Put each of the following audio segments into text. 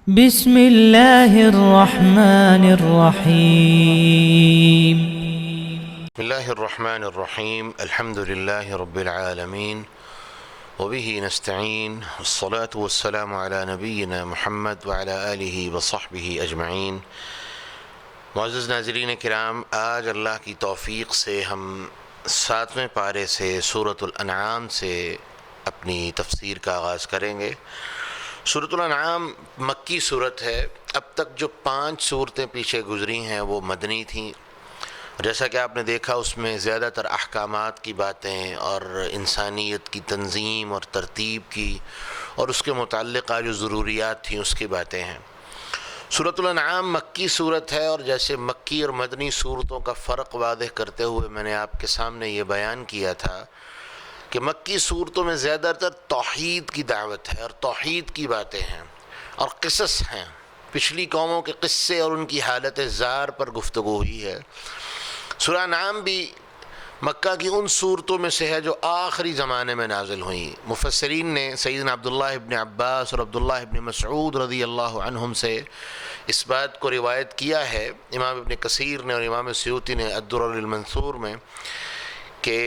بسم الله الرحمن الرحيم. بسم الله الرحمن الرحيم. الحمد لله رب العالمين وبه نستعين، والصلاة والسلام على نبينا محمد وعلى آله وصحبه أجمعين. معزز ناظرین کرام، آج اللہ کی توفیق سے ہم 7ویں پارے سے سورۃ الانعام سے اپنی تفسیر کا آغاز کریں گے۔ سورۃ الانعام مکی صورت ہے۔ اب تک جو 5 صورتیں پیچھے گزری ہیں وہ مدنی تھیں۔ جیسا کہ آپ نے دیکھا اس میں زیادہ تر احکامات کی باتیں اور انسانیت کی تنظیم اور ترتیب کی اور اس کے متعلقہ جو ضروریات تھیں اس کی باتیں ہیں۔ سورۃ الانعام مکی صورت ہے، اور جیسے مکی اور مدنی صورتوں کا فرق واضح کرتے ہوئے میں نے آپ کے سامنے یہ بیان کیا تھا کہ مکی صورتوں میں زیادہ تر توحید کی دعوت ہے اور توحید کی باتیں ہیں اور قصص ہیں، پچھلی قوموں کے قصے اور ان کی حالت زار پر گفتگو ہوئی ہے۔ سورہ انعام بھی مکہ کی ان صورتوں میں سے ہے جو آخری زمانے میں نازل ہوئیں۔ مفسرین نے سیدنا عبداللہ ابن عباس اور عبداللہ ابن مسعود رضی اللہ عنہم سے اس بات کو روایت کیا ہے، امام ابن کثیر نے اور امام سیوطی نے الدرر المنثور میں، کہ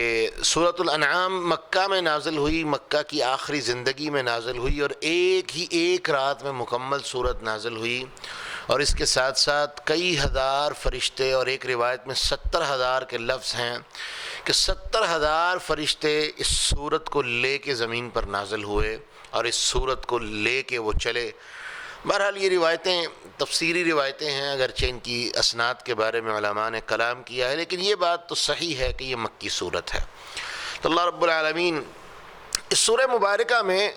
سورۃ الانعام مکہ میں نازل ہوئی، مکہ کی آخری زندگی میں نازل ہوئی، اور ایک رات میں مکمل سورت نازل ہوئی، اور اس کے ساتھ ساتھ کئی ہزار فرشتے، اور ایک روایت میں 70,000 کے لفظ ہیں کہ 70,000 فرشتے اس سورت کو لے کے زمین پر نازل ہوئے اور اس سورت کو لے کے وہ چلے۔ بہرحال یہ روایتیں تفسیری روایتیں ہیں، اگرچہ ان کی اسناد کے بارے میں علماء نے کلام کیا ہے، لیکن یہ بات تو صحیح ہے کہ یہ مکی صورت ہے۔ تو اللہ رب العالمین اس سورہ مبارکہ میں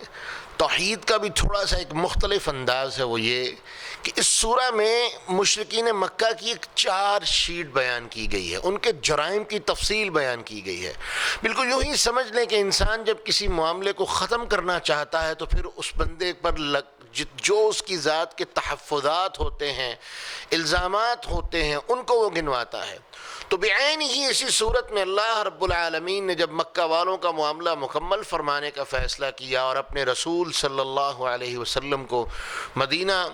توحید کا بھی تھوڑا سا ایک مختلف انداز ہے، وہ یہ کہ اس سورہ میں مشرکین مکہ کی ایک 4 شیٹ بیان کی گئی ہے، ان کے جرائم کی تفصیل بیان کی گئی ہے۔ بالکل یوں ہی سمجھ لیں کہ انسان جب کسی معاملے کو ختم کرنا چاہتا ہے تو پھر اس بندے پر جو اس کی ذات کے تحفظات ہوتے ہیں، الزامات ہوتے ہیں، ان کو وہ گنواتا ہے۔ تو بعین ہی اسی صورت میں اللہ رب العالمین نے جب مکہ والوں کا معاملہ مکمل فرمانے کا فیصلہ کیا اور اپنے رسول صلی اللہ علیہ وسلم کو مدینہ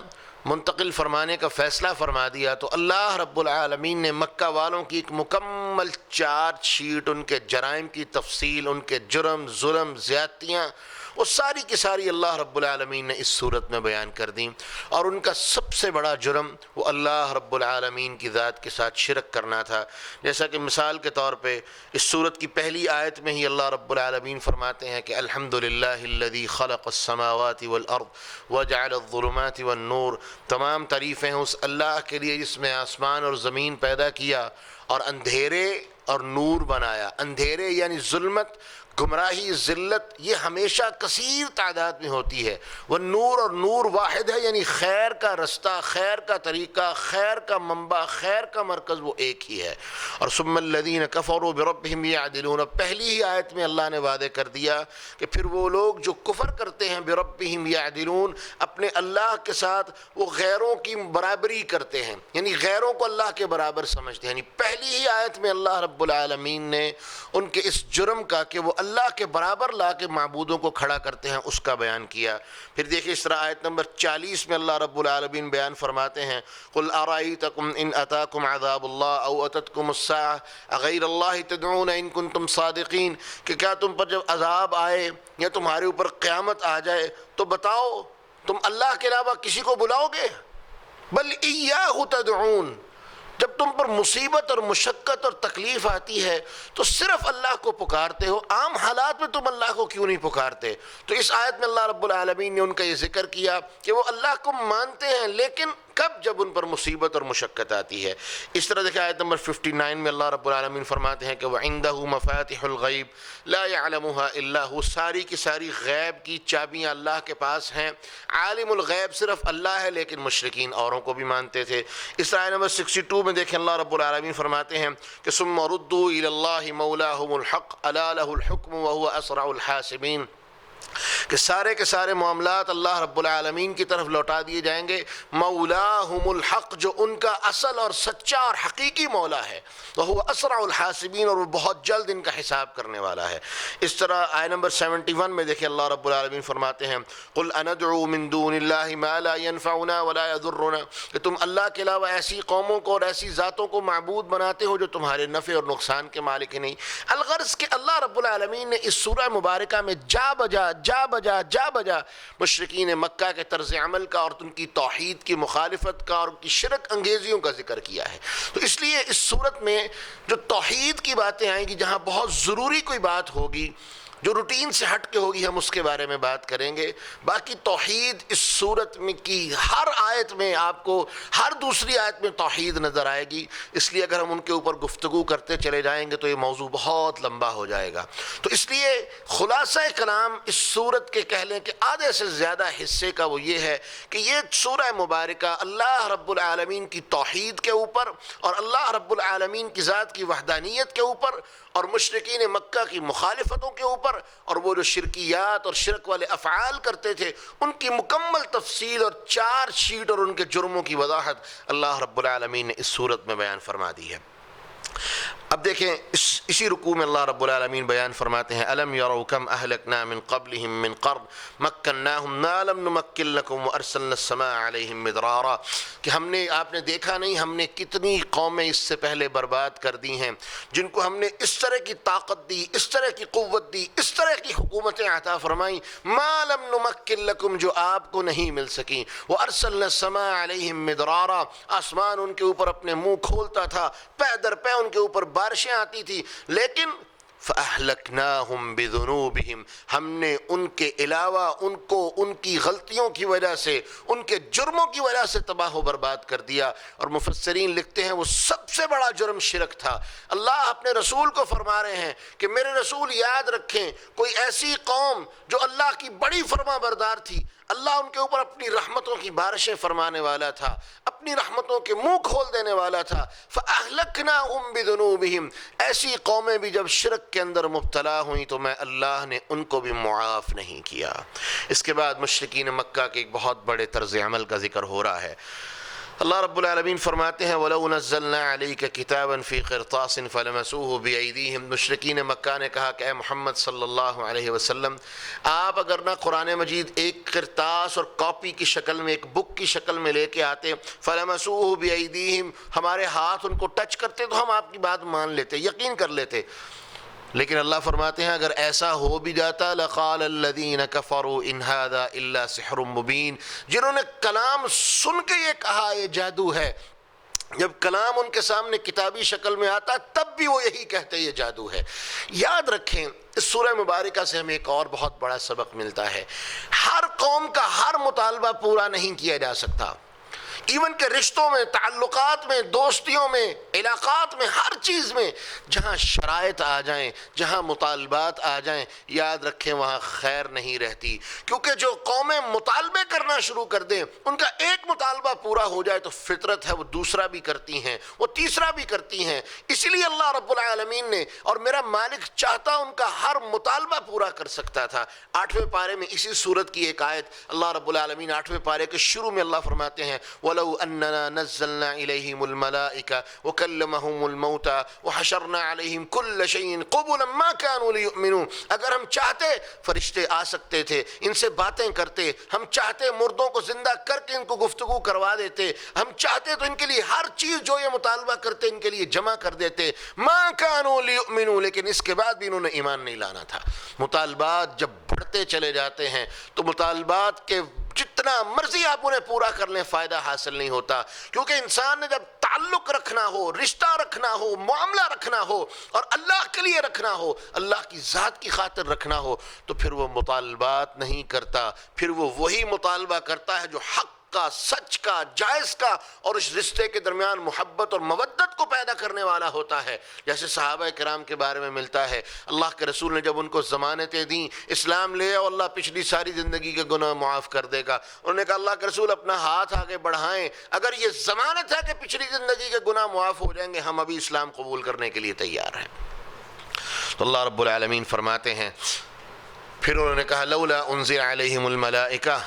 منتقل فرمانے کا فیصلہ فرما دیا، تو اللہ رب العالمین نے مکہ والوں کی ایک مکمل 4 شیٹ، ان کے جرائم کی تفصیل، ان کے جرم، ظلم، زیادتیاں، وہ ساری کی ساری اللہ رب العالمین نے اس صورت میں بیان کر دیں۔ اور ان کا سب سے بڑا جرم وہ اللہ رب العالمین کی ذات کے ساتھ شرک کرنا تھا، جیسا کہ مثال کے طور پہ اس صورت کی پہلی آیت میں ہی اللہ رب العالمین فرماتے ہیں کہ الحمدللہ الذی خلق السماوات والارض وجعل الظلمات والنور، تمام تعریفیں ہیں اس اللہ کے لیے جس نے آسمان اور زمین پیدا کیا اور اندھیرے اور نور بنایا۔ اندھیرے یعنی ظلمت، گمراہی، ذلت، یہ ہمیشہ کثیر تعداد میں ہوتی ہے۔ وہ نور، اور نور واحد ہے، یعنی خیر کا رستہ، خیر کا طریقہ، خیر کا منبع، خیر کا مرکز وہ ایک ہی ہے۔ اور ثم الذین کفروا بربہم یعدلون، پہلی ہی آیت میں اللہ نے وعدے کر دیا کہ پھر وہ لوگ جو کفر کرتے ہیں بربہم یعدلون، اپنے اللہ کے ساتھ وہ غیروں کی برابری کرتے ہیں، یعنی غیروں کو اللہ کے برابر سمجھتے ہیں۔ یعنی پہلی ہی آیت میں اللہ رب العالمین نے ان کے اس جرم کا کہ وہ اللہ کے برابر لا کے معبودوں کو کھڑا کرتے ہیں اس کا بیان کیا۔ پھر دیکھیں اس طرح آیت نمبر 40 میں اللہ رب العالمین بیان فرماتے ہیں قُلْ أَرَأَيْتَكُمْ إِنْ أَتَاكُمْ عَذَابُ اللَّهِ أَوْ أَتَتْكُمُ السَّاعَةُ أَغَيْرَ اللَّهِ تَدْعُونَ إِن كُنتُمْ صَادِقِينَ، کہ کیا تم پر جب عذاب آئے یا تمہارے اوپر قیامت آ جائے تو بتاؤ تم اللہ کے علاوہ کسی کو بلاؤ گے؟ بل إِيَّاهُ تَدْعُونَ، جب تم پر مصیبت اور مشقت اور تکلیف آتی ہے تو صرف اللہ کو پکارتے ہو، عام حالات میں تم اللہ کو کیوں نہیں پکارتے؟ تو اس آیت میں اللہ رب العالمین نے ان کا یہ ذکر کیا کہ وہ اللہ کو مانتے ہیں، لیکن کب؟ جب ان پر مصیبت اور مشقت آتی ہے۔ اس طرح دیکھیں آیت نمبر 59 میں اللہ رب العالمین فرماتے ہیں کہ وَعِندَهُ مَفَاتِحُ الْغَيْبِ لَا يَعْلَمُهَا إِلَّا هُوَ، ساری کی ساری غیب کی چابیاں اللہ کے پاس ہیں، عالم الغیب صرف اللہ ہے، لیکن مشرکین اوروں کو بھی مانتے تھے۔ اس آیت نمبر 62 میں دیکھیں اللہ رب العالمین فرماتے ہیں کہ ثُمَّ رُدُّوا إِلَى اللَّهِ مَوْلَاهُمُ الْحَقِّ أَلَا لَهُ الْحُكْمُ وَهُوَ أَسْرَعُ الْحَاسِبِينَ، کہ سارے کے سارے معاملات اللہ رب العالمین کی طرف لوٹا دیے جائیں گے۔ مولاہم الحق، جو ان کا اصل اور سچا اور حقیقی مولا ہے، وہ اسرع الحاسبین، اور وہ بہت جلد ان کا حساب کرنے والا ہے۔ اس طرح آیت نمبر 71 میں دیکھیں اللہ رب العالمین فرماتے ہیں قل اندعو من دون اللہ ما لا ينفعنا ولا يضرنا، کہ تم اللہ کے علاوہ ایسی قوموں کو اور ایسی ذاتوں کو معبود بناتے ہو جو تمہارے نفع اور نقصان کے مالک ہی نہیں۔ الغرض کہ اللہ رب العالمین نے اس سورہ مبارکہ میں جا بجا مشرکین مکہ کے طرز عمل کا اور ان کی توحید کی مخالفت کا اور ان کی شرک انگیزیوں کا ذکر کیا ہے۔ تو اس لیے اس صورت میں جو توحید کی باتیں آئیں گی، جہاں بہت ضروری کوئی بات ہوگی جو روٹین سے ہٹ کے ہوگی، ہم اس کے بارے میں بات کریں گے۔ باقی توحید اس صورت میں کی ہر آیت میں آپ کو ہر دوسری آیت میں توحید نظر آئے گی، اس لیے اگر ہم ان کے اوپر گفتگو کرتے چلے جائیں گے تو یہ موضوع بہت لمبا ہو جائے گا۔ تو اس لیے خلاصہ کلام اس صورت کے کہہ لیں کہ آدھے سے زیادہ حصے کا وہ یہ ہے کہ یہ سورہ مبارکہ اللہ رب العالمین کی توحید کے اوپر اور اللہ رب العالمین کی ذات کی وحدانیت کے اوپر اور مشرکین مکہ کی مخالفتوں کے اوپر اور وہ جو شرکیات اور شرک والے افعال کرتے تھے ان کی مکمل تفصیل اور چارج شیٹ اور ان کے جرموں کی وضاحت اللہ رب العالمین نے اس صورت میں بیان فرما دی ہے۔ اب دیکھیں اسی رکوع میں اللہ رب العالمین بیان فرماتے ہیں الم یروا کم اہلکنا من قبلہم من قرن مکناہم ما لم نمکن لکم وارسلنا السماء علیہم مدرارا، کہ آپ نے دیکھا نہیں ہم نے کتنی قومیں اس سے پہلے برباد کر دی ہیں جن کو ہم نے اس طرح کی طاقت دی، اس طرح کی قوت دی، اس طرح کی حکومتیں عطا فرمائیں ما لم نمکن لکم، جو آپ کو نہیں مل سکیں، وارسلنا السماء علیہم مدرارا، آسمان ان کے اوپر اپنے منہ کھولتا تھا، پے در پے ان کے اوپر بارشیں آتی تھی، لیکن فَأَهْلَكْنَاهُمْ بِذُنُوبِهِمْ، ہم نے ان کے علاوہ ان کو ان کی غلطیوں کی وجہ سے، ان کے جرموں کی وجہ سے تباہ و برباد کر دیا۔ اور مفسرین لکھتے ہیں وہ سب سے بڑا جرم شرک تھا۔ اللہ اپنے رسول کو فرما رہے ہیں کہ میرے رسول یاد رکھیں، کوئی ایسی قوم جو اللہ کی بڑی فرما بردار تھی، اللہ ان کے اوپر اپنی رحمتوں کی بارشیں فرمانے والا تھا، اپنی رحمتوں کے منہ کھول دینے والا تھا۔ فَأَهْلَكْنَاهُمْ بِذُنُوبِهِمْ، ایسی قومیں بھی جب شرک کے اندر مبتلا ہوئیں تو میں اللہ نے ان کو بھی معاف نہیں کیا۔ اس کے بعد مشرکین مکہ کے ایک بہت بڑے طرز عمل کا ذکر ہو رہا ہے۔ اللہ رب العالمین فرماتے ہیں وَلَوْ نَزَّلْنَا عَلَيْكَ كِتَابًا فِي قِرْطَاسٍ فَلَمَسُوهُ بِأَيْدِيهِمْ، مشرکین مکہ نے کہا کہ اے محمد صلی اللہ علیہ وسلم، آپ اگر نہ قرآن مجید ایک قرطاس اور کاپی کی شکل میں، ایک بک کی شکل میں لے کے آتے، فَلَمَسُوهُ بِأَيْدِيهِمْ، ہمارے ہاتھ ان کو ٹچ کرتے تو ہم آپ کی بات مان لیتے، یقین کر لیتے۔ لیکن اللہ فرماتے ہیں اگر ایسا ہو بھی جاتا لَقَالَ الَّذِينَ كَفَرُوا إِنْ هَذَا إِلَّا سِحْرٌ مُبِينٌ، جنہوں نے کلام سن کے یہ کہا یہ جادو ہے، جب کلام ان کے سامنے کتابی شکل میں آتا تب بھی وہ یہی کہتے یہ جادو ہے۔ یاد رکھیں اس سورہ مبارکہ سے ہمیں ایک اور بہت بڑا سبق ملتا ہے، ہر قوم کا ہر مطالبہ پورا نہیں کیا جا سکتا، ایون کہ رشتوں میں، تعلقات میں، دوستیوں میں، علاقات میں، ہر چیز میں جہاں شرائط آ جائیں، جہاں مطالبات آ جائیں، یاد رکھیں وہاں خیر نہیں رہتی، کیونکہ جو قومیں مطالبے کرنا شروع کر دیں، ان کا ایک مطالبہ پورا ہو جائے تو فطرت ہے وہ دوسرا بھی کرتی ہیں، وہ تیسرا بھی کرتی ہیں۔ اسی لیے اللہ رب العالمین نے، اور میرا مالک چاہتا ان کا ہر مطالبہ پورا کر سکتا تھا۔ 8ویں پارے میں اسی سورت کی ایک آیت اللہ رب العالمین 8ویں پارے کے شروع میں اللہ فرماتے ہیں وَلَوْ أَنَّنَا نَزَّلْنَا إِلَيْهِمُ الْمَلَائِكَةَ وَكَلَّمَهُمُ الْمَوْتَى وَحَشَرْنَا عَلَيْهِمْ كُلَّ شَيْءٍ قُبُلًا مَا كَانُوا لِيُؤْمِنُوا، اگر ہم چاہتے فرشتے آ سکتے تھے، ان سے باتیں کرتے، ہم چاہتے مردوں کو زندہ کر کے ان کو گفتگو کروا دیتے، ہم چاہتے تو ان کے لیے ہر چیز جو یہ مطالبہ کرتے ان کے لیے جمع کر دیتے، مَا كَانُوا لِيُؤْمِنُوا، لیکن اس کے بعد بھی انہوں نے ایمان نہیں لانا تھا۔ مطالبات جب بڑھتے چلے جاتے ہیں تو مطالبات کے جتنا مرضی آپ انہیں پورا کر لیں فائدہ حاصل نہیں ہوتا، کیونکہ انسان نے جب تعلق رکھنا ہو، رشتہ رکھنا ہو، معاملہ رکھنا ہو اور اللہ کے لیے رکھنا ہو، اللہ کی ذات کی خاطر رکھنا ہو، تو پھر وہ مطالبات نہیں کرتا، پھر وہ وہی مطالبہ کرتا ہے جو حق کا، سچ کا، جائز کا اور اس رشتے کے درمیان محبت اور مودت کو پیدا کرنے والا ہوتا ہے۔ جیسے صحابہ کرام کے بارے میں ملتا ہے، اللہ کے رسول نے جب ان کو ضمانتیں دیں اسلام لے آؤ اللہ پچھلی ساری زندگی کے گناہ معاف کر دے گا، انہوں نے کہا اللہ کے رسول اپنا ہاتھ آگے بڑھائیں، اگر یہ ضمانت ہے کہ پچھلی زندگی کے گناہ معاف ہو جائیں گے ہم ابھی اسلام قبول کرنے کے لیے تیار ہیں۔ تو اللہ رب العالمین فرماتے ہیں پھر انہوں نے کہا لولا انزل علیہم الملائکہ،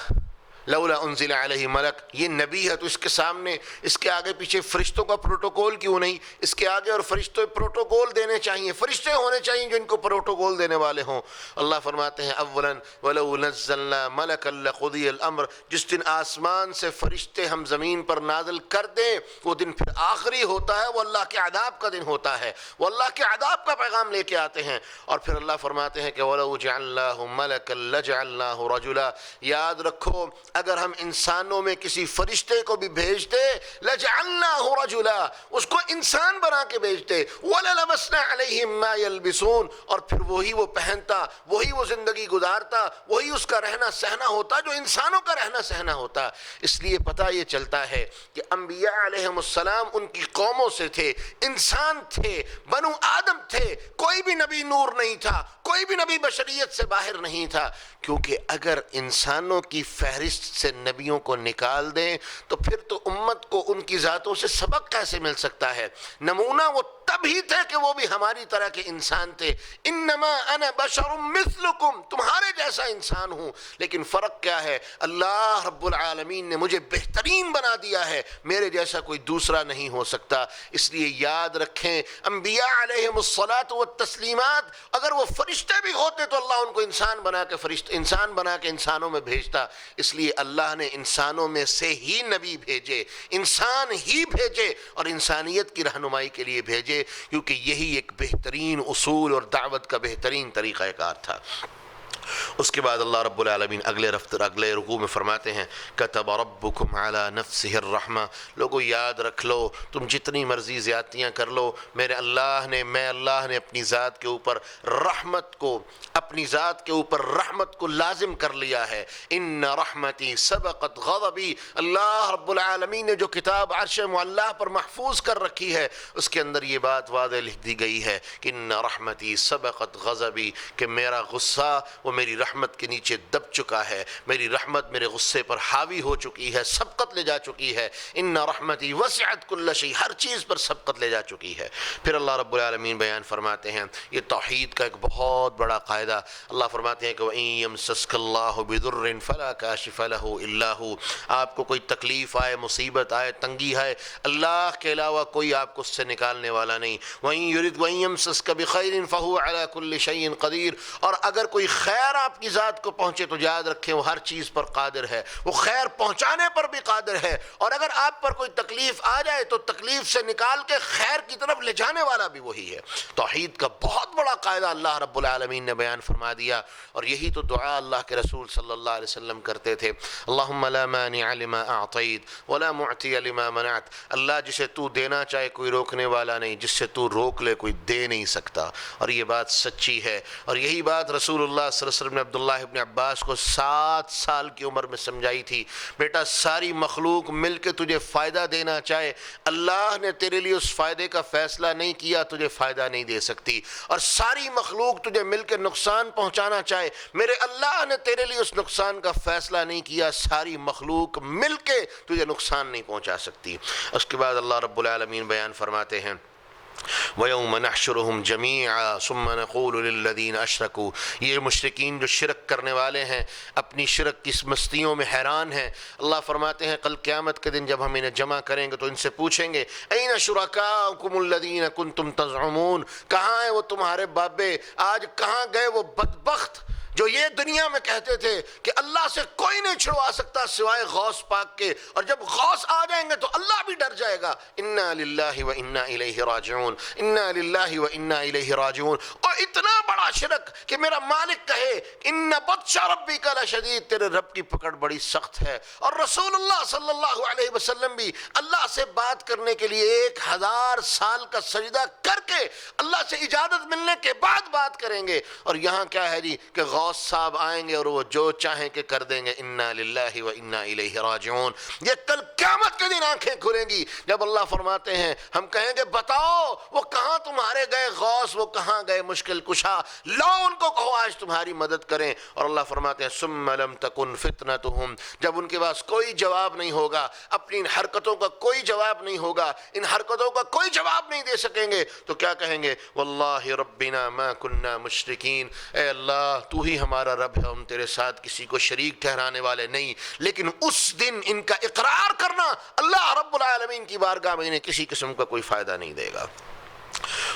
لولا انزل علیہ ملک، یہ نبی ہے تو اس کے سامنے اس کے آگے پیچھے فرشتوں کا پروٹوکول کیوں نہیں؟ اس کے آگے اور فرشتوں پروٹوکول دینے چاہیے، فرشتے ہونے چاہیے جو ان کو پروٹوکول دینے والے ہوں۔ اللہ فرماتے ہیں اولا ولو نزلنا ملکا لقضی الامر، جس دن آسمان سے فرشتے ہم زمین پر نازل کر دیں وہ دن پھر آخری ہوتا ہے، وہ اللہ کے عذاب کا دن ہوتا ہے، وہ اللہ کے عذاب کا پیغام لے کے آتے ہیں۔ اور پھر اللہ فرماتے ہیں کہ وَلَوْ جَعَلْنَاهُ مَلَكًا لَجَعَلْنَاهُ رَجُلًا، یاد رکھو اگر ہم انسانوں میں کسی فرشتے کو بھی بھیجتے لَجَعَلْنَاهُ رَجُلًا، اس کو انسان بنا کے بھیجتے، وَلَلَبَسْنَا عَلَيْهِمْ مَا يَلْبِسُونَ، اور پھر وہی وہ پہنتا، وہی وہ زندگی گزارتا، وہی اس کا رہنا سہنا ہوتا جو انسانوں کا رہنا سہنا ہوتا۔ اس لیے پتہ یہ چلتا ہے کہ انبیاء علیہم السلام ان کی قوموں سے تھے، انسان تھے، بنو آدم تھے، کوئی بھی نبی نور نہیں تھا، کوئی بھی نبی بشریت سے باہر نہیں تھا، کیونکہ اگر انسانوں کی فہرست سے نبیوں کو نکال دیں تو پھر تو امت کو ان کی ذاتوں سے سبق کیسے مل سکتا ہے؟ نمونہ وہ تب ہی تھے کہ وہ بھی ہماری طرح کے انسان تھے، انما انا بشر مثلکم، تمہارے جیسا انسان ہوں، لیکن فرق کیا ہے؟ اللہ رب العالمین نے مجھے بہترین بنا دیا ہے، میرے جیسا کوئی دوسرا نہیں ہو سکتا۔ اس لیے یاد رکھیں انبیاء علیہم الصلاۃ والتسلیمات اگر وہ فرشتے بھی ہوتے تو اللہ ان کو انسان بنا کے انسانوں میں بھیجتا۔ اس لیے اللہ نے انسانوں میں سے ہی نبی بھیجے، انسان ہی بھیجے اور انسانیت کی رہنمائی کے لیے بھیجے، کیونکہ یہی ایک بہترین اصول اور دعوت کا بہترین طریقہ کار تھا۔ اس کے بعد اللہ رب العالمین اگلے رکوع میں فرماتے ہیں کتب ربکم علی نفسہ الرحمہ، لوگو یاد رکھ لو تم جتنی مرضی زیادتیاں کر لو، میں اللہ نے اپنی ذات کے اوپر رحمت کو لازم کر لیا ہے۔ ان رحمتی سبقت غضبی، اللہ رب العالمین نے جو کتاب عرش معلیٰ پر محفوظ کر رکھی ہے اس کے اندر یہ بات واضح لکھ دی گئی ہے کہ ان رحمتی سبقت غضبی، کہ میرا غصہ وہ میری رحمت کے نیچے دب چکا ہے، میری رحمت میرے غصے پر حاوی ہو چکی ہے، سبقت لے جا چکی ہے۔ ان رحمتی وسعت کل شیء، ہر چیز پر سبقت لے جا چکی ہے۔ پھر اللہ رب العالمین بیان فرماتے ہیں یہ توحید کا ایک بہت بڑا قاعدہ، اللہ فرماتے ہیں کہ وَإِن يَمْسَسْكَ اللَّهُ بِضُرٍّ فَلَا كَاشِفَ لَهُ إِلَّا هُوَ، آپ کو کوئی تکلیف آئے، مصیبت آئے، تنگی آئے، اللہ کے علاوہ کوئی آپ کو اس سے نکالنے والا نہیں۔ وَإِن يَمْسَسْكَ بِخَيْرٍ فَهُوَ عَلَى كُلِّ شَيْءٍ قَدِيرٌ، اور اگر کوئی خیر آپ کی ذات کو پہنچے تو یاد رکھیں وہ ہر چیز پر قادر ہے، وہ خیر پہنچانے پر بھی قادر ہے، اور اگر آپ پر کوئی تکلیف آ جائے تو تکلیف سے نکال کے خیر کی طرف لے جانے والا بھی وہی ہے۔ توحید کا بہت بڑا قاعدہ اللہ رب العالمین نے بیان فرما دیا، اور یہی تو دعا اللہ کے رسول صلی اللہ علیہ وسلم کرتے تھے، اللہم لا مانع لما اعطیت ولا معطی لما منعت، اللہ جسے تو دینا چاہے کوئی روکنے والا نہیں، جس سے تو روک لے کوئی دے نہیں سکتا۔ اور یہ بات سچی ہے، اور یہی بات رسول اللہ صلی اللہ علیہ وسلم نے عبداللہ ابن عباس کو 7 سال کی عمر میں سمجھائی تھی، بیٹا ساری مخلوق مل کے تجھے فائدہ دینا چاہے، اللہ نے تیرے لیے اس فائدے کا فیصلہ نہیں کیا تجھے فائدہ نہیں دے سکتی، اور ساری مخلوق تجھے مل کے نقصان پہنچانا چاہے، میرے اللہ نے تیرے لیے اس نقصان کا فیصلہ نہیں کیا، ساری مخلوق مل کے تجھے نقصان نہیں پہنچا سکتی۔ اس کے بعد اللہ رب العالمین بیان فرماتے ہیں وَيَوْمَ نَحْشُرُهُمْ جَمِيعًا ثُمَّ نَقُولُ لِلَّذِينَ أَشْرَكُوا، یہ مشرکین جو شرک کرنے والے ہیں اپنی شرک کی مستیوں میں حیران ہیں، اللہ فرماتے ہیں کل قیامت کے دن جب ہم انہیں جمع کریں گے تو ان سے پوچھیں گے أَيْنَ شُرَكَاؤُكُمُ الَّذِينَ كُنْتُمْ تَزْعُمُونَ، کہاں ہیں وہ تمہارے بابے، آج کہاں گئے وہ بدبخت جو یہ دنیا میں کہتے تھے کہ اللہ سے کوئی نہیں چھڑوا سکتا سوائے غوث پاک کے، اور جب غوث آ جائیں گے تو اللہ بھی ڈر جائے گا۔ انا للہ و انا الیہ راجعون، انا للہ و انا الیہ راجعون۔ اور اتنا بڑا شرک کہ میرا مالک کہے ان بطش ربک لشدید، تیرے رب کی پکڑ بڑی سخت ہے، اور رسول اللہ صلی اللہ علیہ وسلم بھی اللہ سے بات کرنے کے لیے 1000 سال کا سجدہ کر کے اللہ سے اجازت ملنے کے بعد بات کریں گے، اور یہاں کیا ہے جی کہ غوث صاحب آئیں گے اور وہ جو چاہیں کہ کر دیں گے۔ انا للہ و انا الیہ راجعون، یہ کل قیامت کے دن آنکھیں کھلیں گی جب اللہ فرماتے ہیں ہم کہیں گے بتاؤ وہ کہاں تمہارے گئے غوث، وہ کہاں گئے مشکل کشا، لو ان کو کہو آج تمہاری مدد کریں، اور اللہ فرماتے ہیں ثم لم تکن فتنتہم، جب ان کے پاس کوئی جواب نہیں ہوگا، اپنی ان حرکتوں کا کوئی جواب نہیں ہوگا، ان حرکتوں کا کوئی جواب نہیں دے سکیں گے، تو کیا کہیں گے واللہ ربنا ما کننا مشرکین، اے اللہ تو ہی ہی ہمارا رب ہے، ہم تیرے ساتھ کسی کو شریک ٹھہرانے والے نہیں. لیکن اس دن ان کا اقرار کرنا اللہ رب العالمین کی بارگاہ میں انہیں کسی قسم کا کوئی فائدہ نہیں دے گا.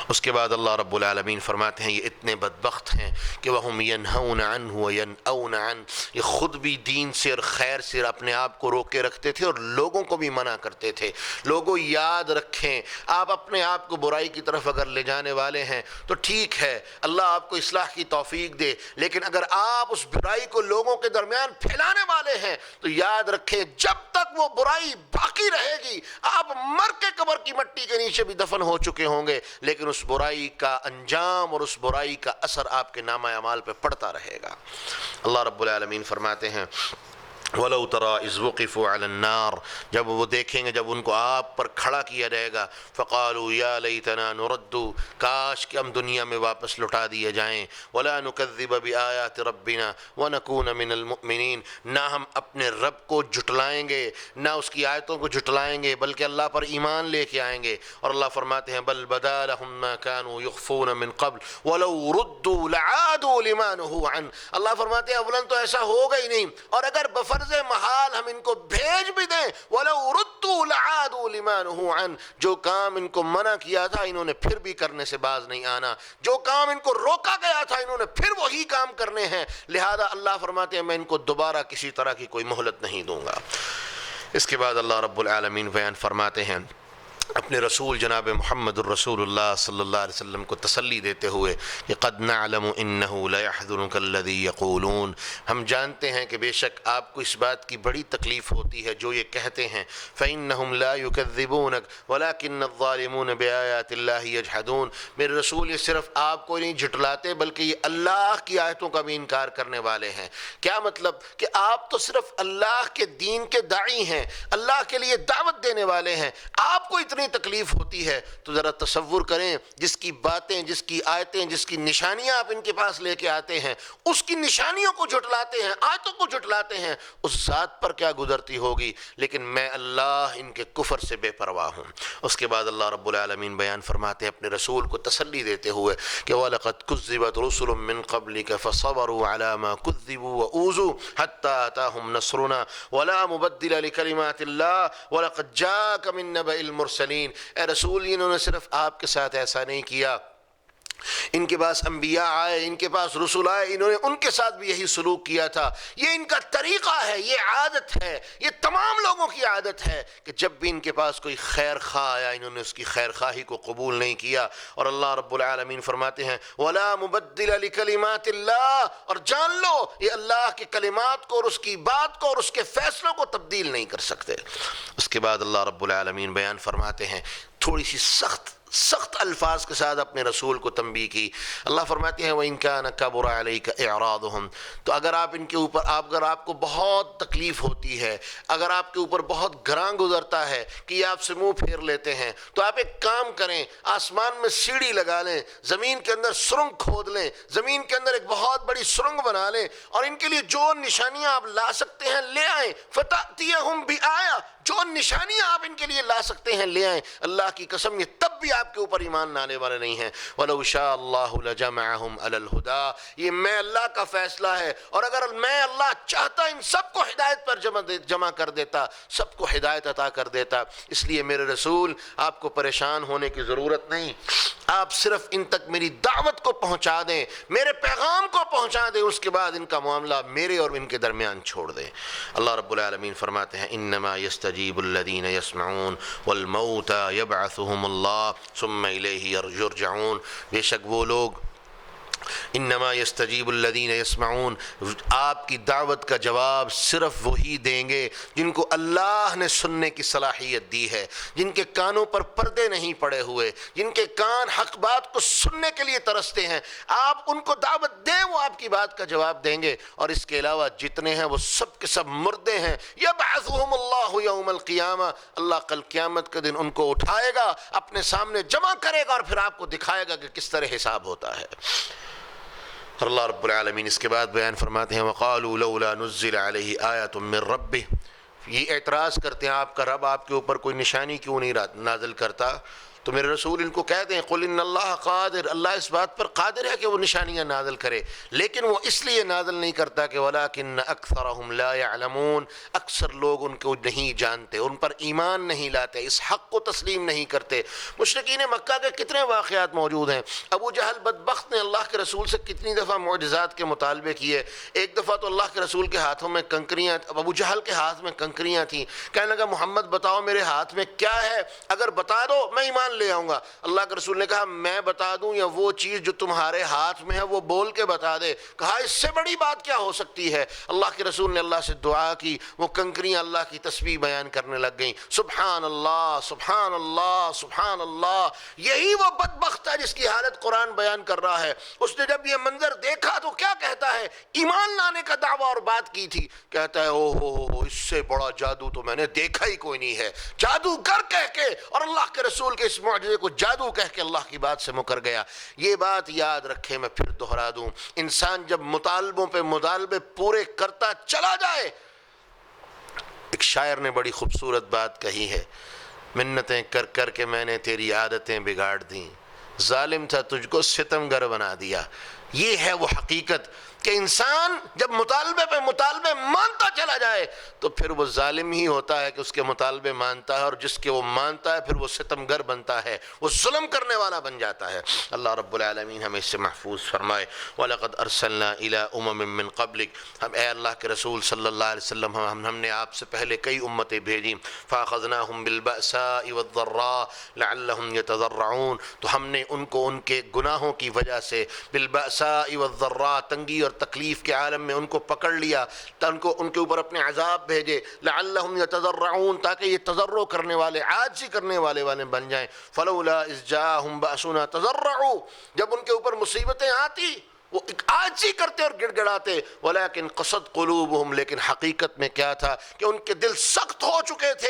اس کے بعد اللہ رب العالمین فرماتے ہیں یہ اتنے بدبخت ہیں کہ وَهُمْ يَنْهَوْنَ عَنْهُ وَيَنْأَوْنَ عَنْهُ، یہ خود بھی دین سے اور خیر سے اپنے آپ کو روکے رکھتے تھے اور لوگوں کو بھی منع کرتے تھے. لوگوں یاد رکھیں، آپ اپنے آپ کو برائی کی طرف اگر لے جانے والے ہیں تو ٹھیک ہے، اللہ آپ کو اصلاح کی توفیق دے، لیکن اگر آپ اس برائی کو لوگوں کے درمیان پھیلانے والے ہیں تو یاد رکھیں جب تک وہ برائی باقی رہے گی آپ مر کے قبر کی مٹی کے نیچے بھی دفن ہو چکے ہوں گے، لیکن اس برائی کا انجام اور اس برائی کا اثر آپ کے نامہ اعمال پہ پڑتا رہے گا. اللہ رب العالمین فرماتے ہیں وَلَوْ تَرَى إِذْ وُقِفُوا عَلَى النَّارِ، جب وہ دیکھیں گے جب ان کو آگ پر کھڑا کیا جائے گا، فَقَالُوا يَا لَيْتَنَا نُرَدُّ، کاش کہ ہم دنیا میں واپس لٹا دیے جائیں، وَلَا نُكَذِّبَ بِآيَاتِ رَبِّنَا وَنَكُونَ مِنَ الْمُؤْمِنِينَ، نہ ہم اپنے رب کو جھٹلائیں گے، نہ اس کی آیتوں کو جھٹلائیں گے، بلکہ اللہ پر ایمان لے کے آئیں گے. اور اللہ فرماتے ہیں بَلْ بَدَا لَهُم مَّا كَانُوا يُخْفُونَ مِن قَبْلُ وَلَوْ رُدُّوا لَعَادُوا لِمَا نُهُوا عَنْهُ. اللہ فرماتے ہیں اولاً تو ایسا ہوگا ہی نہیں، اور اگر بفرض محال ہم ان کو بھیج بھی دیں وَلَوْ رُدُّوا لَعَادُوا لِمَا نُهُوا عَنْهُ، جو کام ان کو منع کیا تھا انہوں نے پھر بھی کرنے سے باز نہیں آنا، جو کام ان کو روکا گیا تھا انہوں نے پھر وہی کام کرنے ہیں. لہذا اللہ فرماتے ہیں میں ان کو دوبارہ کسی طرح کی کوئی مہلت نہیں دوں گا. اس کے بعد اللہ رب العالمین بیان فرماتے ہیں اپنے رسول جناب محمد الرسول اللہ صلی اللہ علیہ وسلم کو تسلی دیتے ہوئے کہ قد نعلم انه ليحزنك الذي يقولون، ہم جانتے ہیں کہ بے شک آپ کو اس بات کی بڑی تکلیف ہوتی ہے جو یہ کہتے ہیں، فانهم لا يكذبونك ولكن الظالمون بآيات الله يجحدون، میرے رسول یہ صرف آپ کو نہیں جھٹلاتے بلکہ یہ اللہ کی آیتوں کا بھی انکار کرنے والے ہیں. کیا مطلب کہ آپ تو صرف اللہ کے دین کے داعی ہیں، اللہ کے لیے دعوت دینے والے ہیں، آپ کو اتنی تکلیف ہوتی ہے تو ذرا تصور کریں جس کی باتیں، جس کی آیتیں، جس کی نشانیاں آپ ان کے پاس لے کے آتے ہیں، اس کی نشانیوں کو جھٹلاتے ہیں، آیتوں کو جھٹلاتے ہیں، اس ذات پر کیا گزرتی ہوگی. لیکن میں اللہ ان کے کفر سے بے پرواہ ہوں. اس کے بعد اللہ رب العالمین بیان فرماتے ہیں اپنے رسول کو تسلی دیتے ہوئے کہ وَلَقَدْ كُذِّبَتْ رُسُلٌ مِّن قَبْلِكَ فَصَبَرُوا عَلَى مَا كُذِّبُوا وَأُوذُوا حَتَّى أَتَاهُمْ نَصْرُنَا وَلَا مُبَدِّلَ لِكَلِمَاتِ اللَّهِ وَلَقَدْ جَاءَكَ مِن نَّبَإِ الْمُرْسَلِينَ. اے رسول انہوں نے صرف آپ کے ساتھ ایسا نہیں کیا، ان کے پاس انبیاء آئے، ان کے پاس رسول آئے، انہوں نے ان کے ساتھ بھی یہی سلوک کیا تھا. یہ ان کا طریقہ ہے، یہ عادت ہے، یہ تمام لوگوں کی عادت ہے کہ جب بھی ان کے پاس کوئی خیر خواہ آیا انہوں نے اس کی خیر خواہی کو قبول نہیں کیا. اور اللہ رب العالمین فرماتے ہیں وَلَا مُبَدِّلَ لِكَلِمَاتِ اللَّهِ، اور جان لو یہ اللہ کے کلمات کو اور اس کی بات کو اور اس کے فیصلوں کو تبدیل نہیں کر سکتے. اس کے بعد اللہ رب العالمین بیان فرماتے ہیں تھوڑی سی سخت الفاظ کے ساتھ اپنے رسول کو تنبیہ کی. اللہ فرماتے ہیں وَإِن كَانَ كَبُرَ عَلَيْكَ إِعْرَاضُهُمْ، تو اگر آپ ان کے اوپر اگر آپ کو بہت تکلیف ہوتی ہے، اگر آپ کے اوپر بہت گراں گزرتا ہے کہ یہ آپ سے منہ پھیر لیتے ہیں، تو آپ ایک کام کریں، آسمان میں سیڑھی لگا لیں، زمین کے اندر سرنگ کھود لیں، زمین کے اندر ایک بہت بڑی سرنگ بنا لیں، اور ان کے لیے جو نشانیاں آپ لا سکتے ہیں لے آئیں. فَتَأْتِيَهُمْ بِآيَةٍ، جو نشانیاں آپ ان کے لیے لا سکتے ہیں لے آئیں. اللہ کی قسم یہ تب بھی آپ کے اوپر ایمان لانے والے نہیں ہیں. وَلَوْ شَاءَ اللَّهُ لَجَمَعَهُمْ عَلَى الْهُدَىٰ، یہ میں اللہ کا فیصلہ ہے، اور اگر میں اللہ چاہتا ان سب کو ہدایت پر جمع کر دیتا، سب کو ہدایت عطا کر دیتا. اس لیے میرے رسول آپ کو پریشان ہونے کی ضرورت نہیں، آپ صرف ان تک میری دعوت کو پہنچا دیں، میرے پیغام کو پہنچا دیں، اس کے بعد ان کا معاملہ میرے اور ان کے درمیان چھوڑ دیں. اللہ رب العالمین فرماتے ہیں انما یستجیب الذین یسمعون والموتى یبعثهم اللہ ثم الیہ یرجعون، بے شک وہ لوگ انما یستجیب الذین یسمعون، آپ کی دعوت کا جواب صرف وہی دیں گے جن کو اللہ نے سننے کی صلاحیت دی ہے، جن کے کانوں پر پردے نہیں پڑے ہوئے، جن کے کان حق بات کو سننے کے لیے ترستے ہیں. آپ ان کو دعوت دیں وہ آپ کی بات کا جواب دیں گے. اور اس کے علاوہ جتنے ہیں وہ سب کے سب مردے ہیں. یبعثهم اللہ یوم القیامہ، اللہ کل قیامت کے دن ان کو اٹھائے گا، اپنے سامنے جمع کرے گا اور پھر آپ کو دکھائے گا کہ کس طرح حساب ہوتا ہے. اور اللہ رب العالمین اس کے بعد بیان فرماتے ہیں وَقَالُوا لَوْلَا نُزِّلَ عَلَيْهِ آيَةٌ مِّن رَبِّهِ، یہ اعتراض کرتے ہیں آپ کا رب آپ کے اوپر کوئی نشانی کیوں نہیں نازل کرتا. تو میرے رسول ان کو کہتے ہیں قل ان اللہ قادر، اللہ اس بات پر قادر ہے کہ وہ نشانیاں نازل کرے، لیکن وہ اس لیے نازل نہیں کرتا کہ وَلَٰكِنَّ أَكْثَرَهُمْ لَا يَعْلَمُونَ، اکثر لوگ ان کو نہیں جانتے، ان پر ایمان نہیں لاتے، اس حق کو تسلیم نہیں کرتے۔ مشرکین مکہ کے کتنے واقعات موجود ہیں۔ ابو جہل بدبخت نے اللہ کے رسول سے کتنی دفعہ معجزات کے مطالبے کیے۔ ایک دفعہ تو اللہ کے رسول کے ہاتھوں میں کنکریاں، ابو جہل کے ہاتھ میں کنکریاں تھیں، کہنے لگا محمد بتاؤ میرے ہاتھ میں کیا ہے، اگر بتا دو میں ایمان لے آؤں گا۔ اللہ کے رسول نے کہا میں بتا دوں یا وہ چیز جو تمہارے ہاتھ میں ہے وہ بول کے بتا دے۔ کہا اس سے بڑی بات کیا ہو سکتی ہے۔ اللہ کے رسول نے اللہ سے دعا کی، وہ کنکریاں اللہ کی تسبیح بیان کرنے لگ گئیں، سبحان اللہ سبحان اللہ سبحان اللہ۔ یہی وہ بدبخت ہے جس کی حالت قرآن بیان کر رہا ہے۔ اس نے جب یہ منظر دیکھا تو کیا کہتا ہے، ایمان لانے کا دعویٰ اور بات کی تھی، کہتا ہے او ہو اس سے بڑا جادو تو میں نے دیکھا ہی کوئی نہیں ہے۔ جادوگر کہہ کے اور اللہ کے رسول کے اس معجزے کو جادو کہہ کے اللہ کی بات سے مکر گیا۔ یہ بات یاد رکھے، میں پھر دہرا دوں، انسان جب مطالبوں پہ مطالبے پورے کرتا چلا جائے، ایک شاعر نے بڑی خوبصورت بات کہی ہے، منتیں کر کر کے میں نے تیری عادتیں بگاڑ دیں، ظالم تھا تجھ کو ستمگر بنا دیا۔ یہ ہے وہ حقیقت کہ انسان جب مطالبے پہ مطالبے مانتا چلا جائے تو پھر وہ ظالم ہی ہوتا ہے کہ اس کے مطالبے مانتا ہے، اور جس کے وہ مانتا ہے پھر وہ ستمگر بنتا ہے، وہ ظلم کرنے والا بن جاتا ہے۔ اللہ رب العالمین ہمیں اس سے محفوظ فرمائے۔ وَلَقَدْ أَرْسَلْنَا إِلَىٰ أُمَمٍ مِّن قَبْلِكَ، ہم اے اللہ کے رسول صلی اللہ علیہ وسلم ہم نے آپ سے پہلے کئی امتیں بھیجیں، فَأَخَذْنَاهُمْ بِالْبَأْسَاءِ وَالضَّرَّاءِ لَعَلَّهُمْ يَتَضَرَّعُونَ، تو ہم نے ان کو ان کے گناہوں کی وجہ سے بالبأساء والضراء، تنگی اور تکلیف کے عالم میں ان کو پکڑ لیا، ان کے اوپر اپنے عذاب بھیجے، لعلہم یتضرعون، تاکہ یہ تضرع کرنے والے، عاجزی کرنے والے بن جائیں۔ فلولا اذ جاءہم بأسنا تضرعوا، جب ان کے اوپر مصیبتیں آتی وہ عاجزی کرتے اور گڑ گڑاتے، ولیکن قصد قلوبہم، لیکن حقیقت میں کیا تھا کہ ان کے دل سخت ہو چکے تھے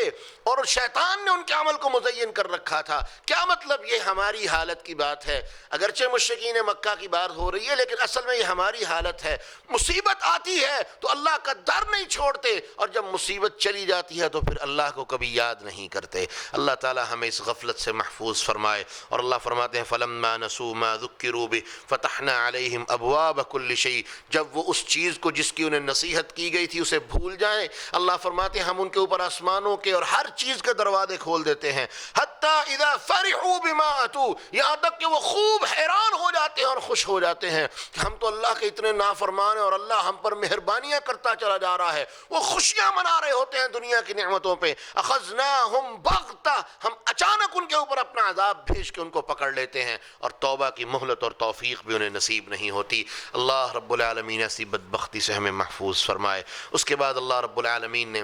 اور شیطان نے ان کے عمل کو مزین کر رکھا تھا۔ کیا مطلب؟ یہ ہماری حالت کی بات ہے، اگرچہ مشرکین مکہ کی بات ہو رہی ہے لیکن اصل میں یہ ہماری حالت ہے۔ مصیبت آتی ہے تو اللہ کا در نہیں چھوڑتے، اور جب مصیبت چلی جاتی ہے تو پھر اللہ کو کبھی یاد نہیں کرتے۔ اللہ تعالی ہمیں اس غفلت سے محفوظ فرمائے۔ اور اللہ فرماتے ہیں فَلَمَّا نَسُوا مَا ذُكِّرُوا بِهِ فَتَحْنَا عَلَيْهِمْ أَبْوَابَ كُلِّ شَيْءٍ، جب وہ اس چیز کو جس کی انہیں نصیحت کی گئی تھی اسے بھول جائیں، اللہ فرماتے ہیں ہم ان کے اوپر آسمانوں کے اور ہر چیز کے دروازے کھول دیتے ہیں، حتیٰ اذا فرحوا بما اتوا، یہاں تک کہ وہ خوب حیران ہو جاتے ہیں اور خوش ہو جاتے ہیں کہ ہم تو اللہ کے اتنے نافرمان ہیں اور اللہ ہم پر مہربانیاں کرتا چلا جا رہا ہے، وہ خوشیاں منا رہے ہوتے ہیں دنیا کی نعمتوں پہ، اخذناہم بغتہ، ہم اچانک ان کے اوپر اپنا عذاب بھیج کے ان کو پکڑ لیتے ہیں، اور توبہ کی مہلت اور توفیق بھی انہیں نصیب نہیں ہوتی۔ اللہ رب العالمین ایسی بدبختی سے ہمیں محفوظ فرمائے۔ اس کے بعد اللہ رب العالمین نے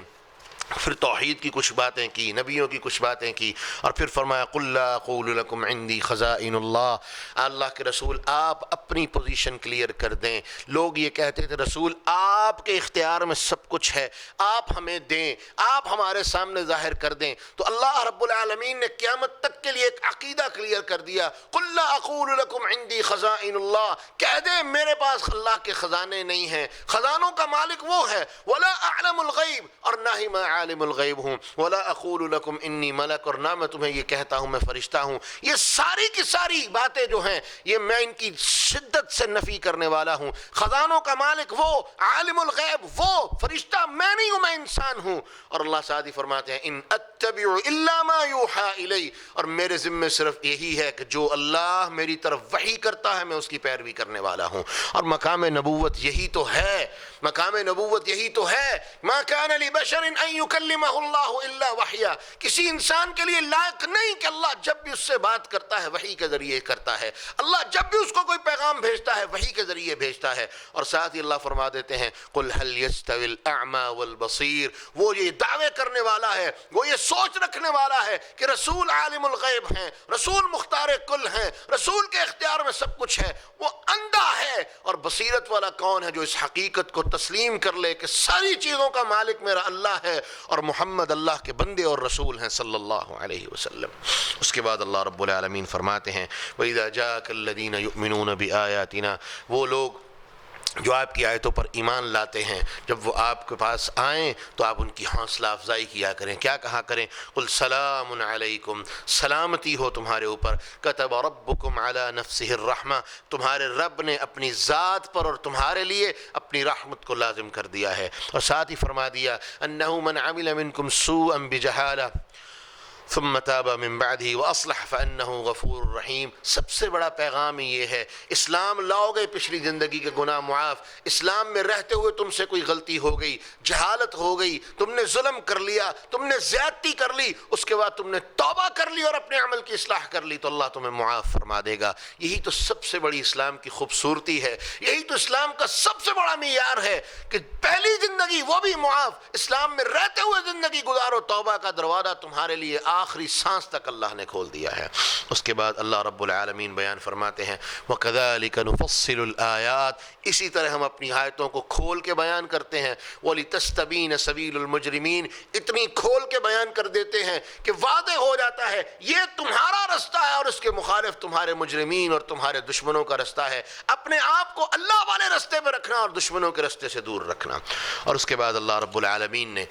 پھر توحید کی کچھ باتیں کی، نبیوں کی کچھ باتیں کی، اور پھر فرمایا قُلْ لَا أَقُولُ لَكُمْ عِنْدِي خَزَائِنُ اللَّهِ، اللہ کے رسول آپ اپنی پوزیشن کلیئر کر دیں۔ لوگ یہ کہتے تھے رسول آپ کے اختیار میں سب کچھ ہے، آپ ہمیں دیں، آپ ہمارے سامنے ظاہر کر دیں۔ تو اللہ رب العالمین نے قیامت تک کے لیے ایک عقیدہ کلیئر کر دیا، قُلْ لَا أَقُولُ لَكُمْ عِنْدِي خَزَائِنُ اللَّهِ، کہہ دیں میرے پاس اللہ کے خزانے نہیں ہیں، خزانوں کا مالک وہ ہے، وَلَا أَعْلَمُ الْغَيْبِ، اور نہ ہی میں عالم الغیب ہوں، ولا اقول لکم انی ملک، اور نہ میں تمہیں یہ کہتا ہوں میں فرشتہ ہوں۔ یہ ساری کی ساری باتیں جو ہیں یہ میں ان کی شدت سے نفی کرنے والا ہوں۔ خزانوں کا مالک وہ، عالم الغیب وہ، فرشتہ میں نہیں ہوں، میں انسان ہوں۔ اور اللہ سعدی فرماتے ہیں ان اتبع الا ما یوحى الی، اور میرے ذمے صرف یہی ہے کہ جو اللہ میری طرف وحی کرتا ہے میں اس کی پیروی کرنے والا ہوں۔ اور مقام نبوت یہی تو ہے، مقام نبوت یہی تو ہے، ما کان لبشر ان یکلمہ اللہ الا وحیا، کسی انسان کے لیے لائق نہیں کہ اللہ جب بھی اس سے بات کرتا ہے وحی کے ذریعے کرتا ہے، اللہ جب بھی اس کو کوئی پیغام بھیجتا ہے وحی کے ذریعے بھیجتا ہے۔ اور ساتھ ہی اللہ فرما دیتے ہیں قل هل يستوي الاعمى والبصير، وہ یہ دعوے کرنے والا ہے، وہ یہ سوچ رکھنے والا ہے کہ رسول عالم الغیب ہیں، رسول مختار کل ہیں، رسول کے اختیار میں سب کچھ ہے، وہ اندھا ہے، اور بصیرت والا کون ہے جو اس حقیقت کو تسلیم کر لے کہ ساری چیزوں کا مالک میرا اللہ ہے اور محمد اللہ کے بندے اور رسول ہیں صلی اللہ علیہ وسلم۔ اس کے بعد اللہ رب العالمین فرماتے ہیں وَإِذَا جَاءَكَ الَّذِينَ يُؤْمِنُونَ بِآيَاتِنَا، وہ لوگ جو آپ کی آیتوں پر ایمان لاتے ہیں، جب وہ آپ کے پاس آئیں تو آپ ان کی حوصلہ افزائی کیا کریں۔ کیا کہا کریں؟ قل سلام علیکم، سلامتی ہو تمہارے اوپر، کتب ربکم علی نفسہ الرحمہ، تمہارے رب نے اپنی ذات پر اور تمہارے لیے اپنی رحمت کو لازم کر دیا ہے۔ اور ساتھ ہی فرما دیا انہ من عمل منکم سوءا بجہالہ ثم تاب من بعده واصلح فانه غفور رحیم۔ سب سے بڑا پیغام یہ ہے، اسلام لاؤ گے پچھلی زندگی کے گناہ معاف، اسلام میں رہتے ہوئے تم سے کوئی غلطی ہو گئی، جہالت ہو گئی، تم نے ظلم کر لیا، تم نے زیادتی کر لی، اس کے بعد تم نے توبہ کر لی اور اپنے عمل کی اصلاح کر لی، تو اللہ تمہیں معاف فرما دے گا۔ یہی تو سب سے بڑی اسلام کی خوبصورتی ہے، یہی تو اسلام کا سب سے بڑا معیار ہے کہ پہلی زندگی وہ بھی معاف، اسلام میں رہتے ہوئے زندگی گزارو، توبہ کا دروازہ تمہارے لیے آخری سانس تک اللہ نے کھول دیا ہے۔ اس کے بعد اللہ رب العالمین بیان فرماتے ہیں وَكَذَلِكَ نُفَصِّلُ الْآيَاتِ، اسی طرح ہم اپنی آیتوں کو کھول کے بیان کرتے ہیں، وَلِتَسْتَبِينَ سَبِيلُ الْمُجْرِمِينَ، اتنی کھول کے بیان کر دیتے ہیں کہ واضح ہو جاتا ہے یہ تمہارا رستہ ہے اور اس کے مخالف تمہارے مجرمین اور تمہارے دشمنوں کا رستہ ہے۔ اپنے آپ کو اللہ والے رستے پہ رکھنا اور دشمنوں کے رستے سے دور رکھنا۔ اور اس کے بعد اللہ رب العالمین نے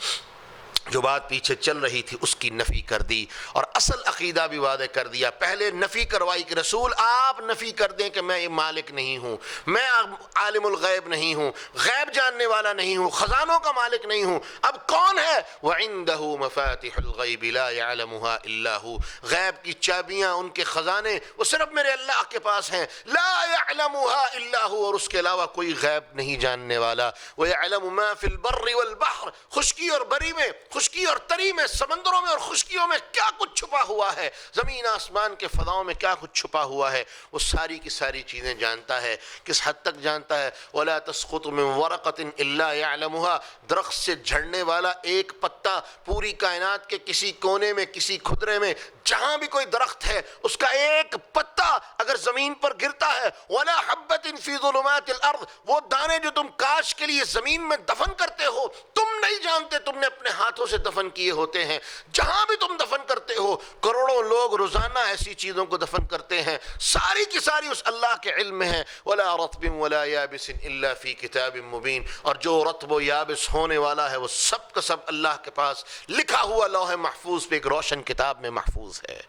جو بات پیچھے چل رہی تھی اس کی نفی کر دی اور اصل عقیدہ بھی واضح کر دیا۔ پہلے نفی کروائی کہ رسول آپ نفی کر دیں کہ میں مالک نہیں ہوں، میں عالم الغیب نہیں ہوں، غیب جاننے والا نہیں ہوں، خزانوں کا مالک نہیں ہوں۔ اب کون ہے؟ وَعِندَهُ مَفَاتِحُ الْغَيْبِ لَا يَعْلَمُهَا إِلَّا هُ، غیب کی چابیاں، ان کے خزانے وہ صرف میرے اللہ کے پاس ہیں۔ لا يعلمها الا هو، اور اس کے علاوہ کوئی غیب نہیں جاننے والا۔ وَيَعْلَمُ مَا فِي الْبَرِّ وَالْبَحْرِ، خشکی اور بری میں، خشکی اور تری میں، سمندروں میں اور خشکیوں میں کیا کچھ چھپا ہوا ہے، زمین آسمان کے فضاؤں میں کیا کچھ چھپا ہوا ہے، وہ ساری کی ساری چیزیں جانتا ہے۔ کس حد تک جانتا ہے؟ وَلَا تَسْقُطُ مِن وَرَقَةٍ إِلَّا يَعْلَمُهَا، درخت سے جھڑنے والا ایک پتا پوری کائنات کے کسی کونے میں، کسی کھدرے میں، جہاں بھی کوئی درخت ہے اس کا ایک پتا اگر زمین پر گرتا ہے، وَلَا حَبَّةٍ فِي ظُلُمَاتِ الْأَرْضِ، وہ دانے جو تم کاش کے لیے زمین میں دفن کرتے ہو تم نہیں جانتے، تم نے اپنے ہاتھوں سے دفن کیے ہوتے ہیں۔ جہاں بھی تم دفن کرتے ہو، کروڑوں لوگ روزانہ ایسی چیزوں کو دفن کرتے ہیں، ساری کی ساری اس اللہ کے علم میں ہیں۔ وَلَا رَطْبٍ وَلَا يَابِسٍ إِلَّا فِي كِتَابٍ مُبِينٍ، اور جو رطب و یابس ہونے والا ہے وہ سب کا سب اللہ کے پاس لکھا ہوا لوح محفوظ پہ ایک روشن کتاب میں محفوظ ہے۔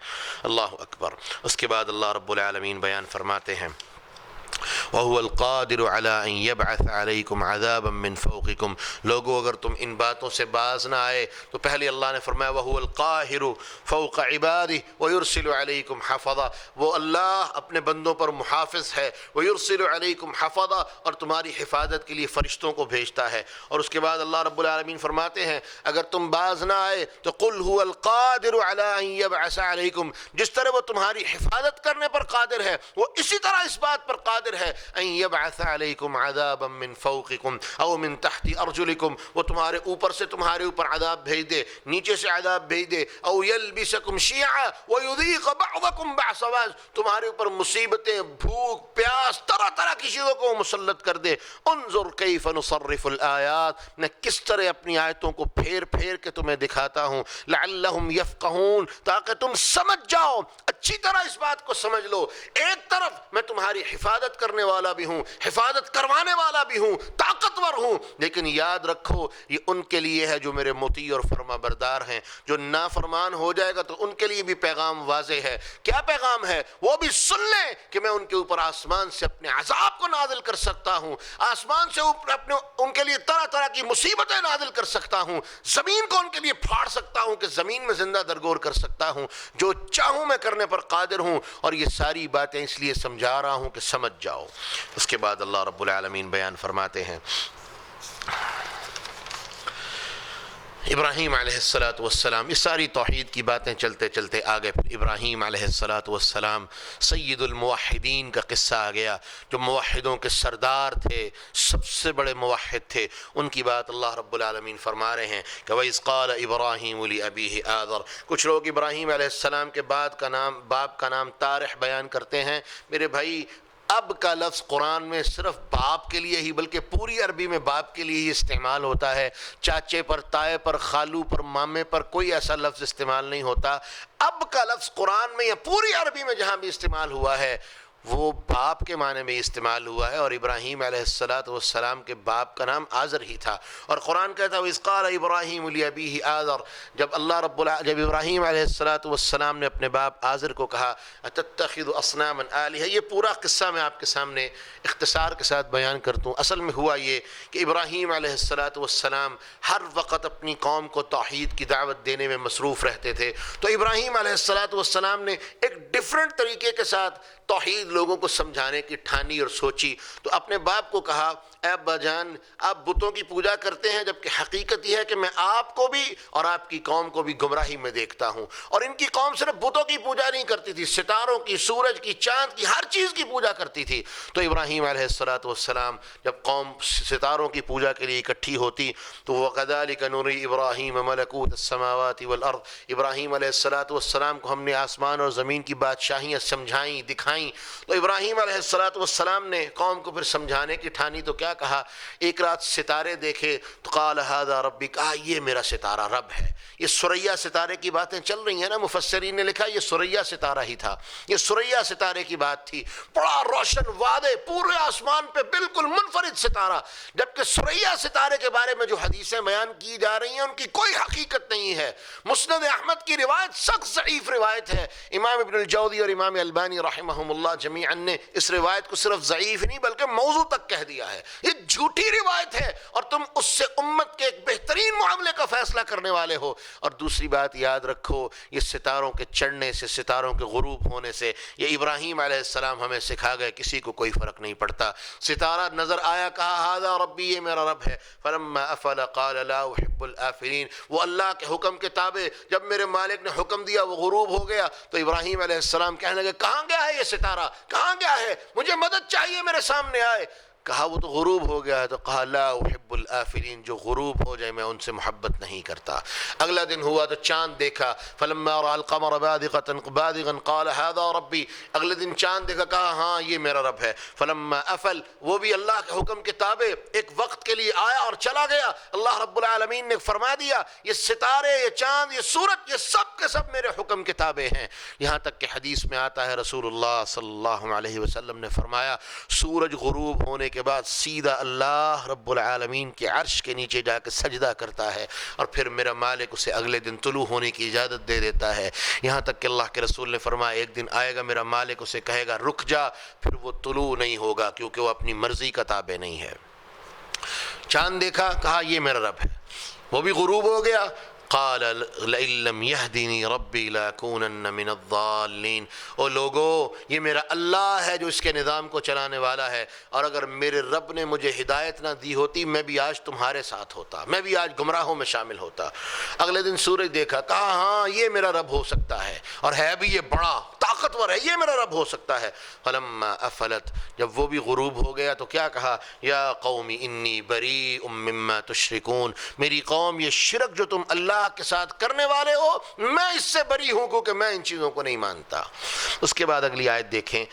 اللہ اکبر۔ اس کے بعد اللہ رب العالمین بیان فرماتے ہیں وَهُوَ الْقَادِرُ عَلَىٰ أَن يَبْعَثَ عَلَيْكُمْ عَذَابًا مِّن فَوْقِكُمْ، لوگو اگر تم ان باتوں سے باز نہ آئے تو پہلے اللہ نے فرمایا وَهُوَ الْقَاهِرُ فَوْقَ عِبَادِهِ وَيُرْسِلُ عَلَيْكُمْ حَفَظًا، وہ اللہ اپنے بندوں پر محافظ ہے، وَيُرْسِلُ عَلَيْكُمْ حَفَظًا، اور تمہاری حفاظت کے لیے فرشتوں کو بھیجتا ہے۔ اور اس کے بعد اللہ رب العالمین فرماتے ہیں اگر تم باز نہ آئے تو قُلْ هُوَ الْقَادِرُ عَلَىٰ أَن يَبْعَثَ عَلَيْكُمْ، جس طرح وہ تمہاری حفاظت کرنے پر قادر ہے وہ اسی طرح اس بات پر قادر ہے ان یبعث علیکم عذابا من فوقکم او من تحت ارجلکم، وہ تمہارے اوپر سے تمہارے اوپر عذاب بھیج دے، نیچے سے عذاب بھیج دے، او یلبسکم شیعا ویذیق بعضکم بعض، تمہارے اوپر مصیبتیں، بھوک، پیاس، طرح طرح کی چیزوں کو مسلط کر دے۔ انظر کیف نصرف الآیات، میں کس طرح اپنی آیتوں کو پھیر پھیر کے تمہیں دکھاتا ہوں، لعلہم یفقہون، تاکہ تم سمجھ جاؤ، اچھی طرح اس بات کو سمجھ لو۔ ایک طرف میں تمہاری حفاظت کرنے والا بھی ہوں، حفاظت کروانے والا بھی ہوں، طاقتور ہوں، لیکن یاد رکھو یہ ان کے لیے ہے جو میرے مطیع اور فرما بردار ہیں، جو نافرمان ہو جائے گا تو ان کے لیے بھی پیغام واضح ہے۔ کیا پیغام ہے؟ وہ بھی سن لیں کہ میں ان کے اوپر آسمان سے اپنے عذاب کو نازل کر سکتا ہوں، آسمان سے اوپر اپنے ان کے لیے طرح طرح کی مصیبتیں نازل کر سکتا ہوں، زمین کو ان کے لیے پھاڑ سکتا ہوں کہ زمین میں زندہ درگور کر سکتا ہوں، جو چاہوں میں کرنے پر قادر ہوں، اور یہ ساری باتیں اس لیے سمجھا رہا ہوں کہ سمجھ جاؤ۔ اس کے بعد اللہ رب العالمین بیان فرماتے ہیں ابراہیم علیہ السلام، یہ ساری توحید کی باتیں چلتے چلتے آگے پھر ابراہیم علیہ السلام سید الموحدین کا قصہ آ گیا، جو موحدوں کے سردار تھے، سب سے بڑے موحد تھے۔ ان کی بات اللہ رب العالمین فرما رہے ہیں کہ وَإِذْ قَالَ إِبْرَاهِيمُ لِأَبِيهِ آذَرَ، کچھ لوگ ابراہیم علیہ السلام کے باپ کا نام تارح بیان کرتے ہیں۔ میرے بھائی، اب کا لفظ قرآن میں صرف باپ کے لیے ہی بلکہ پوری عربی میں باپ کے لیے ہی استعمال ہوتا ہے، چاچے پر، تائے پر، خالو پر، مامے پر کوئی ایسا لفظ استعمال نہیں ہوتا۔ اب کا لفظ قرآن میں یا پوری عربی میں جہاں بھی استعمال ہوا ہے وہ باپ کے معنی میں استعمال ہوا ہے، اور ابراہیم علیہ السلام کے باپ کا نام آزر ہی تھا۔ اور قرآن کہتا ہے وَإِذْ قَالَ إِبْرَاهِيمُ لِأَبِيهِ آزر، جب ابراہیم علیہ السلام نے اپنے باپ آزر کو کہا أَتَتَّخِذُ أَصْنَامًا آلِهَةً، یہ پورا قصہ میں آپ کے سامنے اختصار کے ساتھ بیان کرتا ہوں۔ اصل میں ہوا یہ کہ ابراہیم علیہ السلام ہر وقت اپنی قوم کو توحید کی دعوت دینے میں مصروف رہتے تھے، تو ابراہیم علیہ السلام نے ایک ڈیفرنٹ طریقے کے ساتھ توحید لوگوں کو سمجھانے کی ٹھانی اور سوچی۔ تو اپنے باپ کو کہا اے ابا جان، آپ بتوں کی پوجا کرتے ہیں، جبکہ حقیقت یہ ہے کہ میں آپ کو بھی اور آپ کی قوم کو بھی گمراہی میں دیکھتا ہوں۔ اور ان کی قوم صرف بتوں کی پوجا نہیں کرتی تھی، ستاروں کی، سورج کی، چاند کی، ہر چیز کی پوجا کرتی تھی۔ تو ابراہیم علیہ السلام جب قوم ستاروں کی پوجا کے لیے اکٹھی ہوتی تو وَكَذَلِكَ نُرِي إِبْرَاهِيمَ مَلَكُوتَ السَّمَاوَاتِ وَالْأَرْضِ، ابراہیم علیہ السلام کو ہم نے آسمان اور زمین کی بادشاہیاں سمجھائیں، دکھائیں۔ تو ابراہیم علیہ السلام نے قوم کو پھر سمجھانے کی ٹھانی تو کیا کہا، ایک رات ستارے دیکھے تو قال هذا ربی، کہا یہ میرا ستارہ رب ہے۔ یہ ثریا ستارے کی باتیں چل رہی ہیں نا، مفسرین نے لکھا یہ ثریا ستارہ ہی تھا، یہ ثریا ستارے کی بات تھی، بڑا روشن واضح پورے آسمان پہ بالکل منفرد ستارہ، جبکہ ثریا ستارے کے بارے میں جو حدیثیں بیان کی جا رہی ہیں ان کی کوئی حقیقت نہیں ہے۔ مسند احمد کی روایت سخت ضعیف روایت ہے، امام ابن الجوزی اور امام البانی رحمہم اللہ جمیعا نے اس روایت کو صرف ضعیف نہیں بلکہ موضوع تک کہہ دیا ہے، یہ جھوٹی روایت ہے، اور تم اس سے امت کے ایک بہترین معاملے کا فیصلہ کرنے والے ہو۔ اور دوسری بات یاد رکھو، یہ ستاروں کے چڑھنے سے، ستاروں کے غروب ہونے سے، یہ ابراہیم علیہ السلام ہمیں سکھا گئے کسی کو کوئی فرق نہیں پڑتا۔ ستارہ نظر آیا، کہا ھذا ربی، یہ میرا رب ہے۔ فلما افل قال لا احب الآفلین، وہ اللہ کے حکم کے تابع جب میرے مالک نے حکم دیا وہ غروب ہو گیا تو ابراہیم علیہ السلام کہنے لگے کہاں گیا ہے یہ ستارہ، کہاں گیا ہے، مجھے مدد چاہیے، میرے سامنے آئے۔ کہا وہ تو غروب ہو گیا ہے، تو کہا لا احب الآفلین، جو غروب ہو جائے میں ان سے محبت نہیں کرتا۔ اگلا دن ہوا تو چاند دیکھا، فلما رأى القمر بازغا قال هذا ربی، اگلے دن چاند دیکھا، کہا ہاں یہ میرا رب ہے۔ فلما افل، وہ بھی اللہ کے حکم کے تابع ایک وقت کے لیے آیا اور چلا گیا، اللہ رب العالمین نے فرما دیا یہ ستارے، یہ چاند، یہ سورج، یہ سب کے سب میرے حکم کے تابع ہیں۔ یہاں تک کہ حدیث میں آتا ہے رسول اللہ صلی اللہ علیہ وسلم نے فرمایا سورج غروب ہونے کے بعد سیدھا اللہ رب العالمین کے عرش کے نیچے جا کے سجدہ کرتا ہے، اور پھر میرا مالک اسے اگلے دن طلوع ہونے کی اجازت دے دیتا ہے۔ یہاں تک کہ اللہ کے رسول نے فرمایا ایک دن آئے گا میرا مالک اسے کہے گا رک جا، پھر وہ طلوع نہیں ہوگا کیونکہ وہ اپنی مرضی کا تابع نہیں ہے۔ چاند دیکھا، کہا یہ میرا رب ہے، وہ بھی غروب ہو گیا۔ قال لئن لم يهدني ربي لأكونن من الضالين، او لوگو یہ میرا اللہ ہے جو اس کے نظام کو چلانے والا ہے، اور اگر میرے رب نے مجھے ہدایت نہ دی ہوتی میں بھی آج تمہارے ساتھ ہوتا، میں بھی آج گمراہوں میں شامل ہوتا۔ اگلے دن سورج دیکھا، کہا ہاں یہ میرا رب ہو سکتا ہے، اور ہے بھی یہ بڑا طاقتور ہے، یہ میرا رب ہو سکتا ہے۔ فلما افلت، جب وہ بھی غروب ہو گیا تو کیا کہا، یا قوم انی بریء مما تشرکون، میری قوم یہ شرک جو تم اللہ کے ساتھ کرنے والے ہو میں اس سے بری ہوں کیونکہ میں ان چیزوں کو نہیں مانتا۔ اس کے بعد اگلی آیت دیکھیں،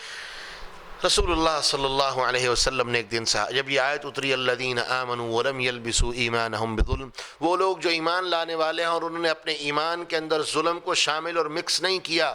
رسول اللہ صلی اللہ علیہ وسلم نے ایک دن جب یہ آیت اتری الذین آمنوا ولم یلبسوا ایمانہم بظلم، وہ لوگ جو ایمان لانے والے ہیں اور انہوں نے اپنے ایمان کے اندر ظلم کو شامل اور مکس نہیں کیا،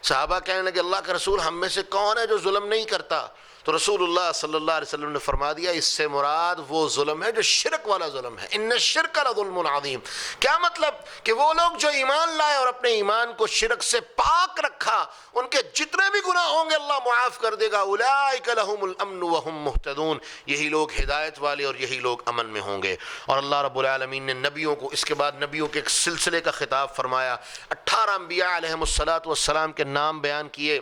صحابہ کہنے لگے اللہ کے رسول ہم میں سے کون ہے جو ظلم نہیں کرتا؟ تو رسول اللہ صلی اللہ علیہ وسلم نے فرما دیا اس سے مراد وہ ظلم ہے جو شرک والا ظلم ہے، ان الشرک لظلم عظیم۔ کیا مطلب کہ وہ لوگ جو ایمان لائے اور اپنے ایمان کو شرک سے پاک رکھا ان کے جتنے بھی گناہ ہوں گے اللہ معاف کر دے گا، اولئک لہم الامن وہم مہتدون، یہی لوگ ہدایت والے اور یہی لوگ امن میں ہوں گے۔ اور اللہ رب العالمین نے نبیوں کو اس کے بعد نبیوں کے ایک سلسلے کا خطاب فرمایا، 18 انبیاء علیہم السلام کے نام بیان کیے،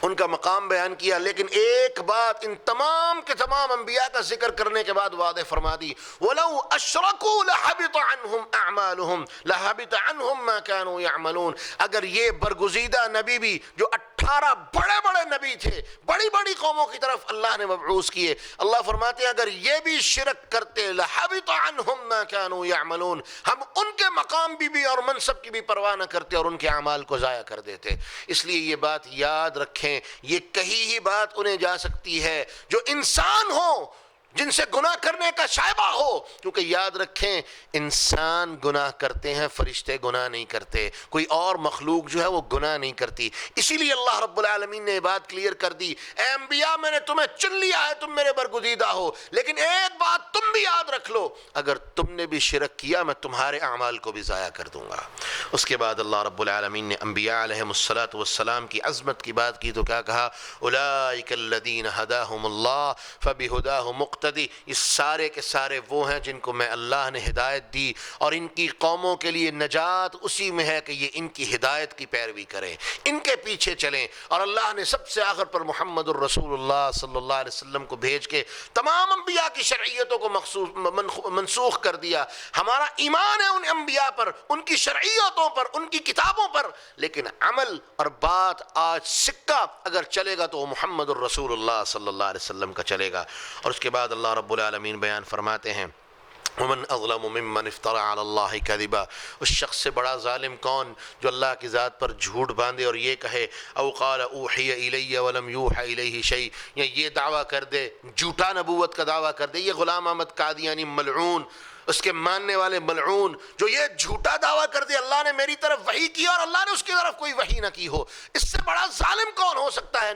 ان کا مقام بیان کیا، لیکن ایک بات ان تمام کے تمام انبیاء کا ذکر کرنے کے بعد واضح فرما دی، وَلَوْ أَشْرَكُوا لَحَبِطَ عَنْهُمْ أَعْمَالُهُمْ لَحَبِطَ عَنْهُمْ مَا كَانُوا يَعْمَلُونَ۔ اگر یہ برگزیدہ نبی بھی جو 18 بڑے بڑے نبی تھے، بڑی بڑی قوموں کی طرف اللہ نے مبعوث کیے، اللہ فرماتے ہیں اگر یہ بھی شرک کرتے لَحَبِطَ عَنْهُمْ مَا كَانُوا يَعْمَلُونَ، ہم ان کے مقام بھی اور منصب کی بھی پرواہ نہ کرتے اور ان کے اعمال کو ضائع کر دیتے۔ اس لیے یہ بات یاد رکھیں، یہ کہی ہی بات انہیں جا سکتی ہے جو انسان ہو جن سے گناہ کرنے کا شائبہ ہو، کیونکہ یاد رکھیں انسان گناہ کرتے ہیں، فرشتے گناہ نہیں کرتے، کوئی اور مخلوق جو ہے وہ گناہ نہیں کرتی۔ اسی لیے اللہ رب العالمین نے یہ بات کلیئر کر دی، اے انبیاء میں نے تمہیں چن لیا ہے، تم میرے برگزیدہ ہو، لیکن ایک بات تم بھی یاد رکھ لو، اگر تم نے بھی شرک کیا میں تمہارے اعمال کو بھی ضائع کر دوں گا۔ اس کے بعد اللہ رب العالمین نے انبیاء علیہم الصلاۃ کی عظمت کی بات کی تو کیا کہا؟ اولئک الذین ھداھم اللہ فبہداہ مقتدی، یہ سارے کے سارے وہ ہیں جن کو میں اللہ نے ہدایت دی، اور ان کی قوموں کے لیے نجات اسی میں ہے کہ یہ ان کی ہدایت کی پیروی کریں، ان کے پیچھے چلیں۔ اور اللہ نے سب سے آخر پر محمد الرسول اللہ صلی اللہ علیہ وسلم کو بھیج کے تمام انبیاء کی شرعیتوں کو منسوخ کر دیا۔ ہمارا ایمان ہے ان انبیاء پر، ان کی شرعیتوں پر، ان کی کتابوں پر، لیکن عمل اور بات آج سکہ اگر چلے گا تو وہ محمد الرسول اللہ صلی اللہ علیہ وسلم کا چلے گا۔ اور اس کے بعد اللہ رب العالمین بیان فرماتے ہیں ومن اظلم ممن افترى على الله كذبا، اس شخص سے بڑا ظالم کون جو اللہ کی ذات پر جھوٹ باندھے اور یہ کہے او قال اوحی الی ولم یوحى الیہ شیء، یا یہ دعویٰ کر دے، جھوٹا نبوت کا دعویٰ کر دے، یہ غلام احمد قادیانی ملعون، اس کے ماننے والے ملعون، جو یہ جھوٹا دعویٰ کر دے اللہ نے میری طرف وحی کی اور اللہ نے اس کی طرف کوئی وحی نہ کی ہو، اس سے بڑا ظالم کون ہو سکتا ہے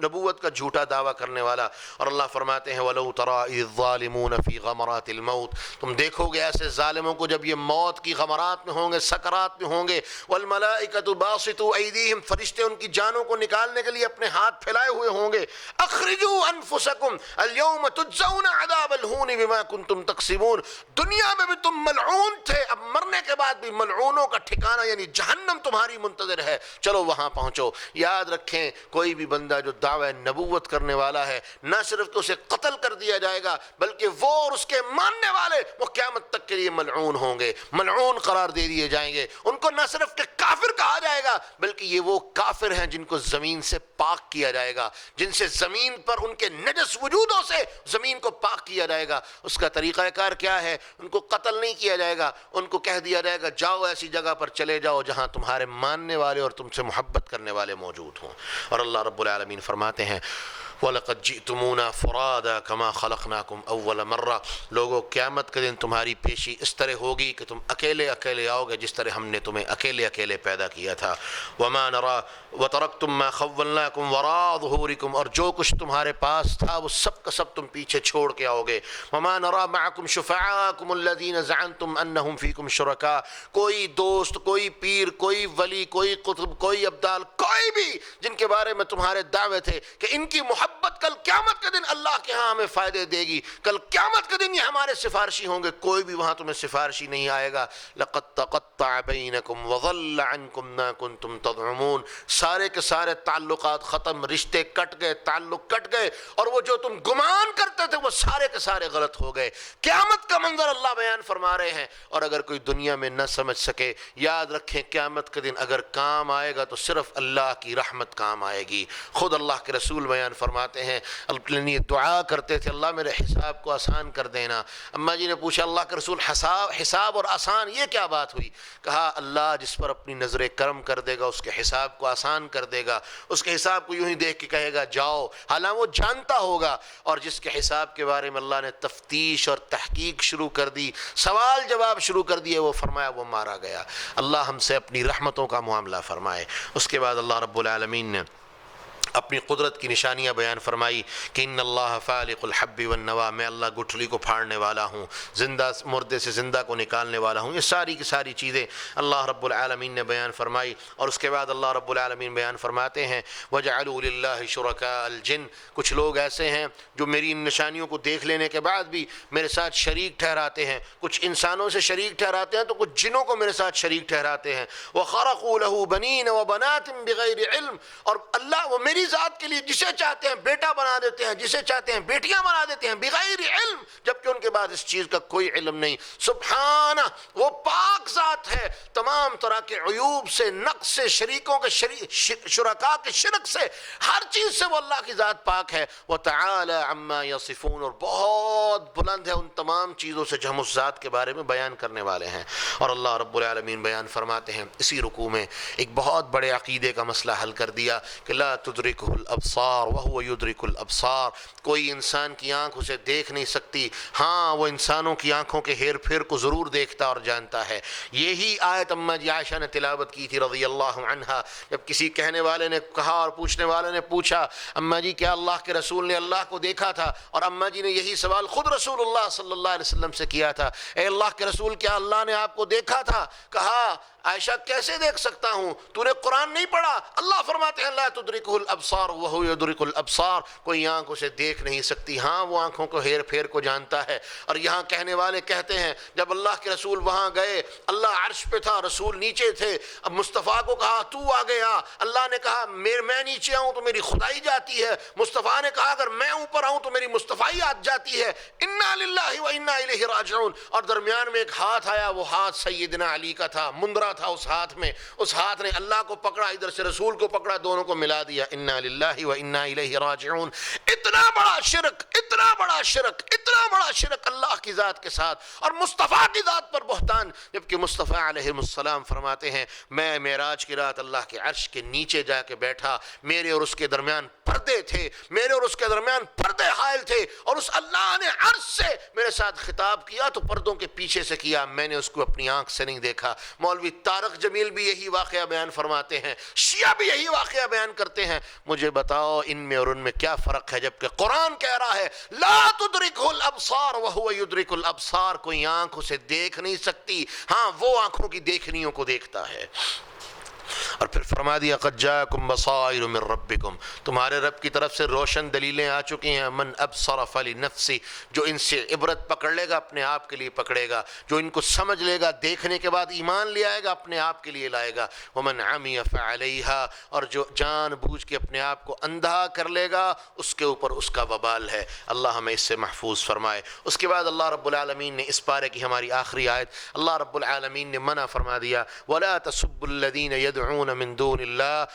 نبوت کا جھوٹا دعویٰ کرنے والا۔ اور اللہ فرماتے ہیں وَلَوْ تَرَىٰ إِذ الظَّالِمُونَ فِي غَمَرَاتِ الْمَوْتِ، تم دیکھو گے ایسے ظالموں کو جب یہ موت کی غمرات میں ہوں گے، سکرات میں ہوں گے، وَالْمَلَائِكَةُ بَاسِطُو أَيْدِيهِمْ، فرشتے ان کی جانوں کو نکالنے کے لیے اپنے ہاتھ پھیلائے ہوئے ہوں گے، اخرجوا انفسکم اليوم تجزون عذاب الہون بما کنتم تکسبون، دنیا میں بھی تم ملعون تھے، اب مرنے کے بعد بھی ملعونوں کا ٹھکانہ یعنی جہنم تمہاری منتظر ہے، چلو وہاں پہنچو۔ یاد رکھیں کوئی بھی بندہ جو دعوی نبوت کرنے والا ہے نہ صرف تو اسے قتل کر دیا جائے گا بلکہ وہ اور اس کے ماننے والے وہ قیامت تک کے لیے ملعون ہوں گے، ملعون قرار دے دیے جائیں گے۔ ان کو نہ صرف کہ کافر کہا جائے گا بلکہ یہ وہ کافر ہیں جن کو زمین سے پاک کیا جائے گا، جن سے زمین پر ان کے نجس وجودوں سے زمین کو پاک کیا جائے گا۔ اس کا طریقہ کار کیا ہے؟ ان کو قتل نہیں کیا جائے گا، ان کو کہہ دیا جائے گا جاؤ ایسی جگہ پر چلے جاؤ جہاں تمہارے ماننے والے اور تم سے محبت کرنے والے موجود ہوں۔ اور اللہ رب العالمین فرماتے ہیں وَلَقَدْ جِئْتُمُونَا فُرَادًا كَمَا خَلَقْنَاكُمْ أَوَّلَ مَرَّةٍ، لوگوں قیامت کے دن تمہاری پیشی اس طرح ہوگی کہ تم اکیلے اکیلے آؤ گے جس طرح ہم نے تمہیں اکیلے اکیلے پیدا کیا تھا۔ وَمَا نَرَىٰ وَتَرَكْتُم مَّا خَوَّلْنَاكُمْ وَرَاءَ ظُهُورِكُمْ، اور جو کچھ تمہارے پاس تھا وہ سب کا سب تم پیچھے چھوڑ کے آؤ گے۔ وَمَا نَرَىٰ مَعَكُمْ شُفَعَاءَكُمُ الَّذِينَ زَعَمْتُمْ أَنَّهُمْ فِيكُمْ شُرَكَاء، کوئی دوست، کوئی پیر، کوئی ولی، کوئی قطب، کوئی ابدال، کوئی بھی جن کے بارے میں تمہارے دعوے تھے کہ ان کی محبت کل قیامت کے دن اللہ کے ہاں ہمیں فائدے دے گی، کل قیامت کے دن یہ ہمارے سفارشی ہوں گے، کوئی بھی وہاں تمہیں سفارشی نہیں آئے گا۔ لَقَدْ تَقَطَّعَ بَيْنَكُمْ وَضَلَّ عَنْكُمْ مَا كُنْتُمْ تَزْعُمُونَ، سارے کے سارے تعلقات ختم، رشتے کٹ گئے، تعلق کٹ گئے، اور وہ جو تم گمان کرتے تھے وہ سارے کے سارے غلط ہو گئے۔ قیامت کا منظر اللہ بیان فرما رہے ہیں، اور اگر کوئی دنیا میں نہ سمجھ سکے یاد رکھیں قیامت کے دن اگر کام آئے گا تو صرف اللہ کی رحمت کام آئے گی۔ خود اللہ کے رسول بیان فرماتے ہیں اپنے لیے دعا کرتے تھے اللہ میرے حساب کو آسان کر دینا۔ اماں جی نے پوچھا اللہ کے رسول حساب اور آسان یہ کیا بات ہوئی؟ کہا اللہ جس پر اپنی نظر کرم کر دے گا اس کے حساب کو آسان کر دے گا، اس کے حساب کو یوں ہی دیکھ کے کہے گا جاؤ، حالانکہ وہ جانتا ہوگا، اور جس کے حساب کے بارے میں اللہ نے تفتیش اور تحقیق شروع کر دی، سوال جواب شروع کر دیے، وہ فرمایا وہ مارا گیا۔ اللہ ہم سے اپنی رحمتوں کا معاملہ فرمائے۔ اس کے بعد اللہ رب العالمین نے اپنی قدرت کی نشانیاں بیان فرمائی کہ ان اللہ فالق الحب والنوا، میں اللہ گٹھلی کو پھاڑنے والا ہوں، زندہ مردے سے زندہ کو نکالنے والا ہوں، یہ ساری کی ساری چیزیں اللہ رب العالمین نے بیان فرمائی۔ اور اس کے بعد اللہ رب العالمین بیان فرماتے ہیں وَجَعَلُوا لِلَّهِ شُرَكَاءَ الْجِنِّ، کچھ لوگ ایسے ہیں جو میری ان نشانیوں کو دیکھ لینے کے بعد بھی میرے ساتھ شریک ٹھہراتے ہیں، کچھ انسانوں سے شریک ٹھہراتے ہیں تو کچھ جنوں کو میرے ساتھ شریک ٹھہراتے ہیں۔ وَخَرَقُوا لَهُ بَنِينَ وَبَنَاتٍ بِغَيْرِ علم، اور اللہ وہ میری ذات کے لیے جسے چاہتے ہیں بیٹا بنا دیتے ہیں، جسے چاہتے ہیں بیٹیاں بنا دیتے ہیں، بغیر علم، جبکہ ان کے بعد اس چیز کا کوئی علم نہیں۔ سبحانہ، وہ پاک ذات ہے تمام طرح کے عیوب سے، نقص سے، شریکوں کے شرکاء کے شرک سے، ہر چیز سے وہ اللہ کی ذات پاک ہے۔ وَتَعَالَى عَمَّا يَصِفُونَ، اور بہت بلند ہے ان تمام چیزوں سے جو ہم اس ذات کے بارے میں بیان کرنے والے ہیں۔ اور اللہ رب العالمین بیان فرماتے ہیں اسی رکوع میں ایک بہت بڑے عقیدے کا مسئلہ حل کر دیا کہ لا تدرک تدرکہ الابصار وہو یدرک الابصار، کوئی انسان کی آنکھ اسے دیکھ نہیں سکتی، ہاں وہ انسانوں کی آنکھوں کے ہیر پھیر کو ضرور دیکھتا اور جانتا ہے۔ یہی آیت اماں جی عائشہ نے تلاوت کی تھی رضی اللہ عنہا، جب کسی کہنے والے نے کہا اور پوچھنے والے نے پوچھا اماں جی کیا اللہ کے رسول نے اللہ کو دیکھا تھا، اور اماں جی نے یہی سوال خود رسول اللہ صلی اللہ علیہ وسلم سے کیا تھا، اے اللہ کے رسول کیا اللہ نے آپ کو دیکھا تھا؟ کہا عائشہ کیسے دیکھ سکتا ہوں، تو نے قرآن نہیں پڑھا؟ اللہ فرماتے ہیں لا تدرکہ الابصار وہو یدرک الابصار، کوئی آنکھ اسے دیکھ نہیں سکتی، ہاں وہ آنکھوں کو ہیر پھیر کو جانتا ہے۔ اور یہاں کہنے والے کہتے ہیں جب اللہ کے رسول وہاں گئے، اللہ عرش پہ تھا، رسول نیچے تھے، اب مصطفیٰ کو کہا تو آگے آ، اللہ نے کہا میں نیچے آؤں تو میری خدائی جاتی ہے، مصطفیٰ نے کہا اگر میں اوپر آؤں تو میری مصطفیات جاتی ہے، انا للہ و انا الیہ راجعون۔ اور درمیان میں ایک ہاتھ آیا، وہ ہاتھ سیدنا علی کا تھا، مندرا تھا اس ہاتھ میں، اس ہاتھ نے اللہ کو پکڑا، ادھر سے رسول کو پکڑا، دونوں کو ملا دیا، انا للہ و انا الیہ راجعون۔ اتنا بڑا شرک، اتنا بڑا شرک، اتنا بڑا شرک اللہ کی ذات کے ساتھ اور مصطفیٰ کی ذات پر بہتان، جبکہ مصطفیٰ علیہ السلام فرماتے ہیں میں معراج کی رات اللہ کے عرش کے نیچے جا کے بیٹھا، میرے اور اس کے درمیان پردے تھے، میرے اور اس کے درمیان پردے حائل تھے، اور اس اللہ نے عرش سے میرے ساتھ خطاب کیا تو پردوں کے پیچھے سے کیا، میں نے اس کو اپنی آنکھ سے نہیں دیکھا۔ مولوی طارق جمیل بھی یہی واقعہ بیان فرماتے ہیں، شیعہ بھی یہی واقعہ بیان کرتے ہیں۔ مجھے بتاؤ ان میں اور ان میں کیا فرق ہے، جبکہ قرآن کہہ رہا ہے لا تدرکہ الابصار وہو یدرک الابصار، کوئی آنکھ اسے دیکھ نہیں سکتی، ہاں وہ آنکھوں کی دیکھنیوں کو دیکھتا ہے۔ اور پھر فرما دیا قد جاءکم بصائر من ربکم، تمہارے رب کی طرف سے روشن دلیلیں آ چکی ہیں، من ابصر فلنفسہ، جو ان سے عبرت پکڑ لے گا اپنے آپ کے لیے پکڑے گا، جو ان کو سمجھ لے گا دیکھنے کے بعد ایمان لے آئے گا اپنے آپ کے لیے لائے گا، ومن عمی فعلیہا، اور جو جان بوجھ کے اپنے آپ کو اندھا کر لے گا اس کے اوپر اس کا وبال ہے۔ اللہ ہمیں اس سے محفوظ فرمائے۔ اس کے بعد اللہ رب العالمین نے اس پارے کی ہماری آخری آیت، اللہ رب العالمین نے منع فرما دیا وَلَا تَسُبُّ الَّذِينَ يَدْعُونَ مِن دُونِ اللَّهِ،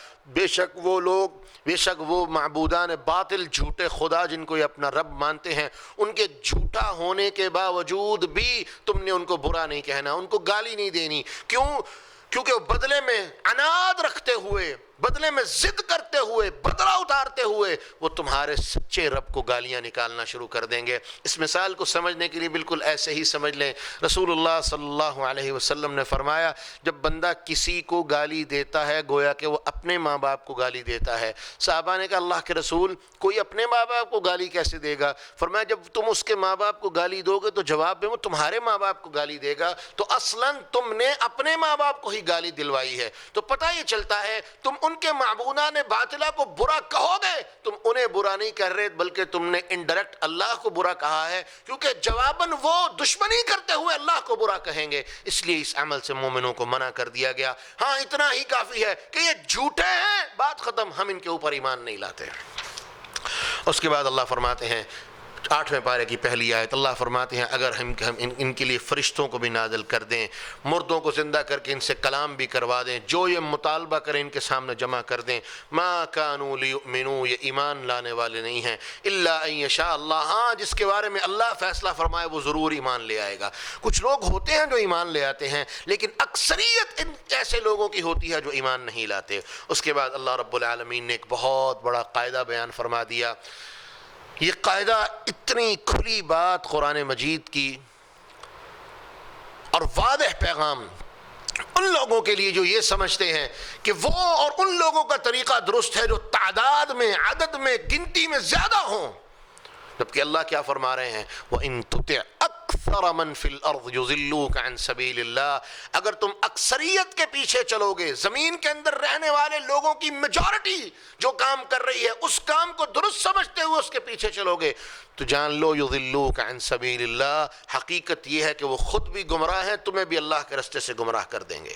بے شک وہ معبودان باطل، جھوٹے خدا جن کو یہ اپنا رب مانتے ہیں، ان کے جھوٹا ہونے کے باوجود بھی تم نے ان کو برا نہیں کہنا، ان کو گالی نہیں دینی۔ کیونکہ وہ بدلے میں عناد رکھتے ہوئے، بدلے میں ضد کرتے ہوئے، بدلہ اتارتے ہوئے وہ تمہارے سچے رب کو گالیاں نکالنا شروع کر دیں گے۔ اس مثال کو سمجھنے کے لیے بالکل ایسے ہی سمجھ لیں، رسول اللہ صلی اللہ علیہ وسلم نے فرمایا جب بندہ کسی کو گالی دیتا ہے گویا کہ وہ اپنے ماں باپ کو گالی دیتا ہے۔ صحابہ نے کہا اللہ کے رسول کوئی اپنے ماں باپ کو گالی کیسے دے گا؟ فرمایا جب تم اس کے ماں باپ کو گالی دو گے تو جواب میں وہ تمہارے ماں باپ کو گالی دے گا، تو اصلاً تم نے اپنے ماں باپ کو ہی گالی دلوائی ہے۔ تو پتہ یہ چلتا ہے تم ان کے معبودان باطلہ کو برا کہو گے، تم انہیں برا نہیں کہہ رہے بلکہ تم نے انڈائریکٹ اللہ کو برا کہا ہے، کیونکہ جواباً وہ دشمنی کرتے ہوئے اللہ کو برا کہیں گے۔ اس لیے اس عمل سے مومنوں کو منع کر دیا گیا۔ ہاں اتنا ہی کافی ہے کہ یہ جھوٹے ہیں، بات ختم، ہم ان کے اوپر ایمان نہیں لاتے۔ اس کے بعد اللہ فرماتے ہیں 8ویں پارے کی پہلی آیت، اللہ فرماتے ہیں اگر ہم ان کے لیے فرشتوں کو بھی نازل کر دیں، مردوں کو زندہ کر کے ان سے کلام بھی کروا دیں، جو یہ مطالبہ کریں ان کے سامنے جمع کر دیں، ما کانوا لیؤمنوا، یہ ایمان لانے والے نہیں ہیں، الا ان یشاء اللہ، ہاں جس کے بارے میں اللہ فیصلہ فرمائے وہ ضرور ایمان لے آئے گا۔ کچھ لوگ ہوتے ہیں جو ایمان لے آتے ہیں لیکن اکثریت ان ایسے لوگوں کی ہوتی ہے جو ایمان نہیں لاتے۔ اس کے بعد اللہ رب العالمین نے ایک بہت بڑا قاعدہ بیان فرما دیا۔ یہ قاعدہ اتنی کھلی بات قرآن مجید کی اور واضح پیغام ان لوگوں کے لیے جو یہ سمجھتے ہیں کہ وہ اور ان لوگوں کا طریقہ درست ہے جو تعداد میں، عدد میں، گنتی میں زیادہ ہوں، جبکہ اللہ کیا فرما رہے ہیں وَإِن تُطِعْ أَكْثَرَ مَنْ فِي الْأَرْضِ يُضِلُّوكَ عَنْ سَبِيلِ اللَّهِ، اگر تم اکثریت کے پیچھے چلو گے، زمین کے اندر رہنے والے لوگوں کی میجورٹی جو کام کر رہی ہے اس کام کو درست سمجھتے ہوئے اس کے پیچھے چلو گے تو جان لو یضلوک عن سبیل اللہ، حقیقت یہ ہے کہ وہ خود بھی گمراہ ہیں، تمہیں بھی اللہ کے رستے سے گمراہ کر دیں گے۔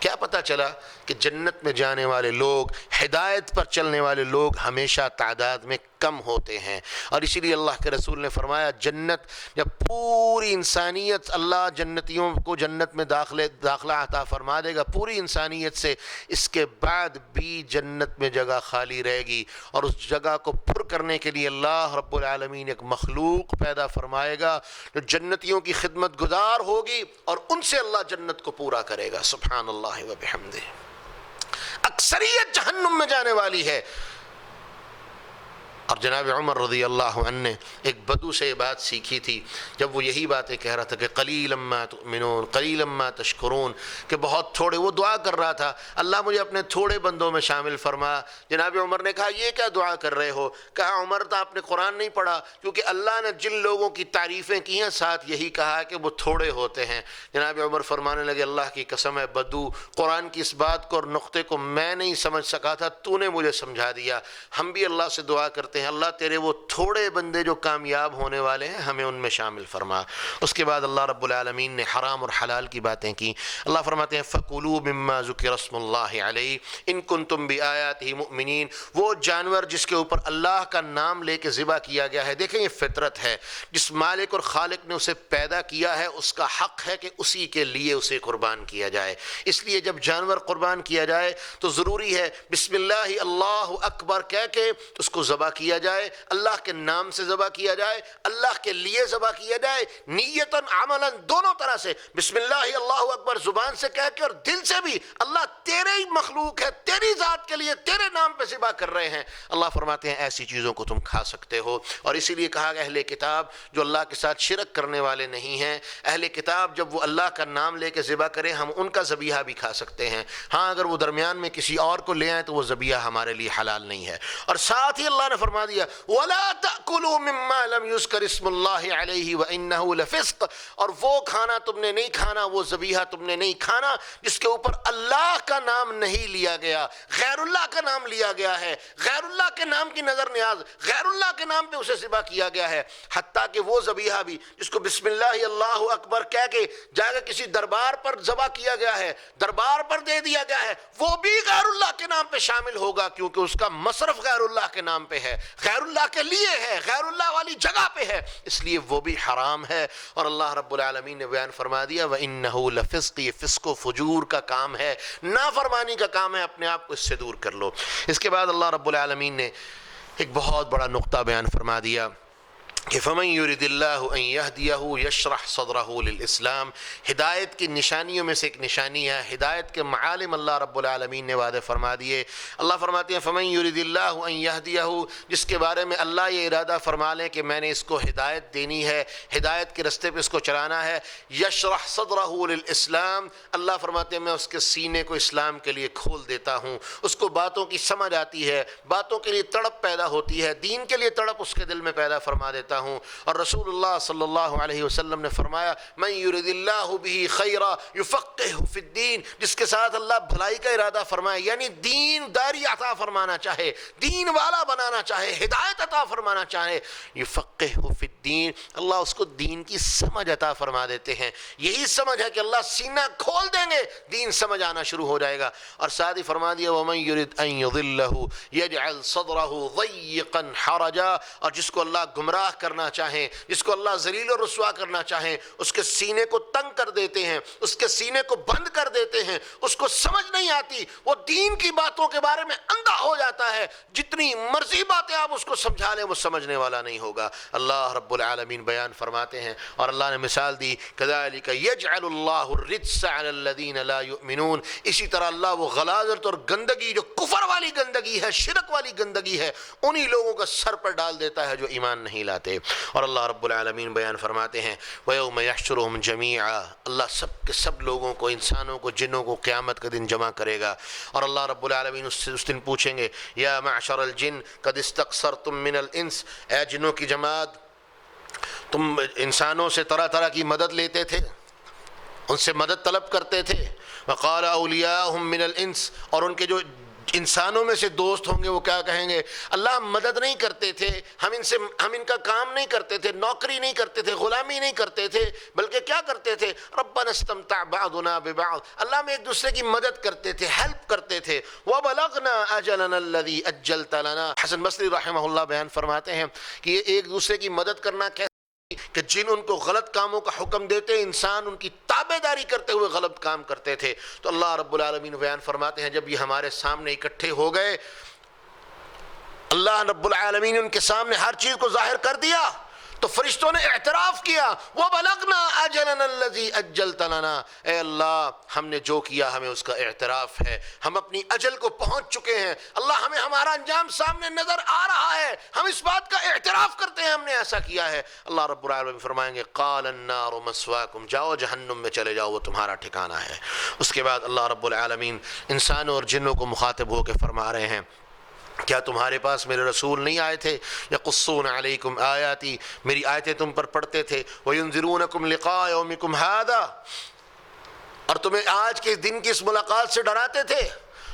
کیا پتہ چلا کہ جنت میں جانے والے لوگ، ہدایت پر چلنے والے لوگ ہمیشہ تعداد میں کم ہوتے ہیں، اور اسی لیے اللہ کے رسول نے فرمایا جنت جب پوری انسانیت، اللہ جنتیوں کو جنت میں داخلہ عطا فرما دے گا پوری انسانیت سے، اس کے بعد بھی جنت میں جگہ خالی رہے گی، اور اس جگہ کو پر کرنے کے لیے اللہ رب العالمین ایک مخلوق پیدا فرمائے گا جو جنتیوں کی خدمت گزار ہوگی، اور ان سے اللہ جنت کو پورا کرے گا۔ سبحان اللہ و بحمدہ۔ اکثریت جہنم میں جانے والی ہے، جناب عمر رضی اللہ عنہ نے ایک بدو سے یہ بات سیکھی تھی جب وہ یہی باتیں کہہ رہا تھا کہ قلیلا ما تؤمنون قلیلا ما تشکرون، کہ بہت تھوڑے، وہ دعا کر رہا تھا اللہ مجھے اپنے تھوڑے بندوں میں شامل فرما۔ جناب عمر نے کہا یہ کیا دعا کر رہے ہو؟ کہا عمر تو آپ نے قرآن نہیں پڑھا، کیونکہ اللہ نے جن لوگوں کی تعریفیں کی ہیں ساتھ یہی کہا کہ وہ تھوڑے ہوتے ہیں۔ جناب عمر فرمانے لگے اللہ کی قسم ہے بدو، قرآن کی اس بات کو اور نقطے کو میں نہیں سمجھ سکا تھا، تو نے مجھے سمجھا دیا۔ ہم بھی اللہ سے دعا کرتے ہیں اللہ تیرے وہ تھوڑے بندے جو کامیاب ہونے والے ہیں ہمیں ان میں شامل فرما۔ اس کے بعد اللہ رب العالمین نے حرام اور حلال کی باتیں کی۔ اللہ فرماتے ہیں فَكُلُوا مِمَّا ذُكِرَ اسْمُ اللَّهِ عَلَيْهِ إِن كُنتُم بِآيَاتِهِ مُؤْمِنِينَ، وہ جانور جس کے اوپر اللہ کا نام لے کے ذبح کیا گیا ہے۔ دیکھیں یہ فطرت ہے، جس مالک اور خالق نے اسے پیدا کیا ہے اس کا حق ہے کہ اسی کے لیے اسے قربان کیا جائے۔ اس لیے جب جانور قربان کیا جائے تو ضروری ہے بسم اللہ اللہ اکبر کہہ کے اس کو ذبح کیا جائے، اللہ کے نام سے ذبح کیا جائے، اللہ کے لیے ذبح کیا جائے، نیتاً عملاً دونوں طرح سے، بسم اللہ اللہ اکبر زبان سے کہہ کے اور دل سے بھی، اللہ تیرے ہی مخلوق ہے، تیری ذات کے لیے تیرے نام پہ ذبح کر رہے ہیں۔ اللہ فرماتے ہیں ایسی چیزوں کو تم کھا سکتے ہو، اور اسی لیے کہا کہ اہل کتاب جو اللہ کے ساتھ شرک کرنے والے نہیں ہیں، اہل کتاب جب وہ اللہ کا نام لے کے ذبح کریں ہم ان کا ذبیحہ بھی کھا سکتے ہیں، ہاں اگر وہ درمیان میں کسی اور کو لے آئیں تو وہ ذبیحہ ہمارے لیے حلال نہیں ہے۔ اور ساتھ ہی اللہ نے فرما دیا وَلَا تَأْكُلُوا مِمَّا لَمْ يُذْكَرِ اسْمُ اللَّهِ عَلَيْهِ وَإِنَّهُ لَفِسْقٌ، اور وہ کھانا تم نے نہیں کھانا، وہ ذبیحہ تم نے نہیں کھانا جس کے اوپر اللہ کا نام نہیں لیا گیا، غیر اللہ کا نام لیا گیا ہے، غیر اللہ کے نام کی نظر نیاز، غیر اللہ کے نام پہ اسے ذبح کیا گیا ہے۔ حتیٰ کہ وہ ذبیحہ بھی جس کو بسم اللہ اللہ اکبر کہہ کے جا کے کسی دربار پر ذبح کیا گیا ہے، دربار پر دے دیا گیا ہے، وہ بھی غیر اللہ کے نام پہ شامل ہوگا، کیونکہ اس کا مصرف غیر اللہ کے نام پہ ہے، غیر اللہ کے لیے ہے، غیر اللہ والی جگہ پہ ہے، اس لیے وہ بھی حرام ہے۔ اور اللہ رب العالمین نے بیان فرما دیا وَإِنَّهُ لَفِسْقٌ، یہ فسق و فجور کا کام ہے، نافرمانی کا کام ہے، اپنے آپ کو اس سے دور کر لو۔ اس کے بعد اللہ رب العالمین نے ایک بہت بڑا نقطہ بیان فرما دیا کہ فَمَن يُرِدِ اللَّهُ أَن يَهْدِيَهُ يَشْرَحْ صَدْرَهُ لِلْإِسْلَامِ، ہدایت کی نشانیوں میں سے ایک نشانی ہے، ہدایت کے معالم اللہ رب العالمین نے وعدے فرما دیے۔ اللہ فرماتے ہیں فَمَن يُرِدِ اللَّهُ أَن يَهْدِيَهُ، جس کے بارے میں اللہ یہ ارادہ فرما لیں کہ میں نے اس کو ہدایت دینی ہے، ہدایت کے رستے پہ اس کو چلانا ہے، يَشْرَحْ صَدْرَهُ لِلْإِسْلَامِ، اللہ فرماتے ہیں میں اس کے سینے کو اسلام کے لیے کھول دیتا ہوں، اس کو باتوں کی سمجھ آتی ہے، باتوں کے لیے تڑپ پیدا ہوتی ہے، دین کے لیے تڑپ اس کے دل میں پیدا فرما دیتا ہوں۔ اور رسول اللہ صلی اللہ علیہ وسلم نے فرمایا من یرد اللہ به خیرا یفقہہ فی الدین، جس کے ساتھ اللہ بھلائی کا ارادہ فرمائے، یعنی دین داری عطا فرمانا چاہے، دین والا بنانا چاہے، ہدایت عطا فرمانا چاہے، یفقہہ فی الدین، اللہ اس کو دین کی سمجھ عطا فرما دیتے ہیں۔ یہی سمجھ ہے کہ اللہ سینہ کھول دیں گے دین سمجھ آنا شروع ہو جائے گا۔ اور ساتھ ہی فرما دیا ومن یرد ان یضلہ یجعل صدرہ ضیقا حرجا، اور جس کو اللہ گمراہ کرنا چاہیں، جس کو اللہ ذلیل و رسوا کرنا چاہیں، اس کے سینے کو تنگ کر دیتے ہیں، اس کے سینے کو بند کر دیتے ہیں، اس کو سمجھ نہیں آتی، وہ دین کی باتوں کے بارے میں اندھا ہو جاتا ہے، جتنی مرضی باتیں آپ اس کو سمجھا لیں وہ سمجھنے والا نہیں ہوگا۔ اللہ رب العالمین بیان فرماتے ہیں اور اللہ نے مثال دی کذالک یجعل اللہ الرجس علی الذین لا یؤمنون، اسی طرح اللہ وہ غلاظت اور گندگی جو کفر والی گندگی ہے، شرک والی گندگی ہے، انہی لوگوں کا سر پر ڈال دیتا ہے جو ایمان نہیں لاتے۔ اور اللہ رب العالمین بیان فرماتے ہیں وَيَوْمَ يَحْشُرُهُمْ جَمِيعًا، اللہ سب کے سب لوگوں کو، انسانوں کو، جنوں کو قیامت کے دن جمع کرے گا، اور اللہ رب العالمین اس دن پوچھیں گے یا معشر الجن قد استکثرتم من الانس، اے جنوں کی جماعت تم انسانوں سے طرح طرح کی مدد لیتے تھے، ان سے مدد طلب کرتے تھے، وقال اولیاءہم من الانس، اور ان کے جو انسانوں میں سے دوست ہوں گے وہ کیا کہیں گے اللہ ہم مدد نہیں کرتے تھے، ہم ان کا کام نہیں کرتے تھے، نوکری نہیں کرتے تھے، غلامی نہیں کرتے تھے، بلکہ کیا کرتے تھے ربنا استمتع بعضنا ببعض، اللہ ہم ایک دوسرے کی مدد کرتے تھے، ہیلپ کرتے تھے، وبلغنا اجلنا الذی اجلت لنا۔ حسن بصری رحمہ اللہ بیان فرماتے ہیں کہ یہ ایک دوسرے کی مدد کرنا کیسے کہ جن ان کو غلط کاموں کا حکم دیتے انسان ان کی تابع داری کرتے ہوئے غلط کام کرتے تھے، تو اللہ رب العالمین بیان فرماتے ہیں جب یہ ہمارے سامنے اکٹھے ہو گئے، اللہ رب العالمین ان کے سامنے ہر چیز کو ظاہر کر دیا، تو فرشتوں نے اعتراف کیا وَبَلَغْنَا أَجَلَنَا الَّذِي أَجَّلْتَ لَنَا، اے اللہ ہم نے جو کیا ہمیں اس کا اعتراف ہے، ہم اپنی اجل کو پہنچ چکے ہیں، اللہ ہمیں ہمارا انجام سامنے نظر آ رہا ہے، ہم اس بات کا اعتراف کرتے ہیں ہم نے ایسا کیا ہے۔ اللہ رب العالمین فرمائیں گے قَالَ النَّارُ مَثْوَاكُمْ، جاؤ جہنم میں چلے جاؤ، وہ تمہارا ٹھکانہ ہے۔ اس کے بعد اللہ رب العالمین انسانوں اور جنوں کو مخاطب ہو کے فرما رہے ہیں کیا تمہارے پاس میرے رسول نہیں آئے تھے؟ یقصون علیکم آیاتی، میری آیتیں تم پر پڑھتے تھے، وینذرونکم لقاء یومکم ھذا، اور تمہیں آج کے دن کی اس ملاقات سے ڈراتے تھے۔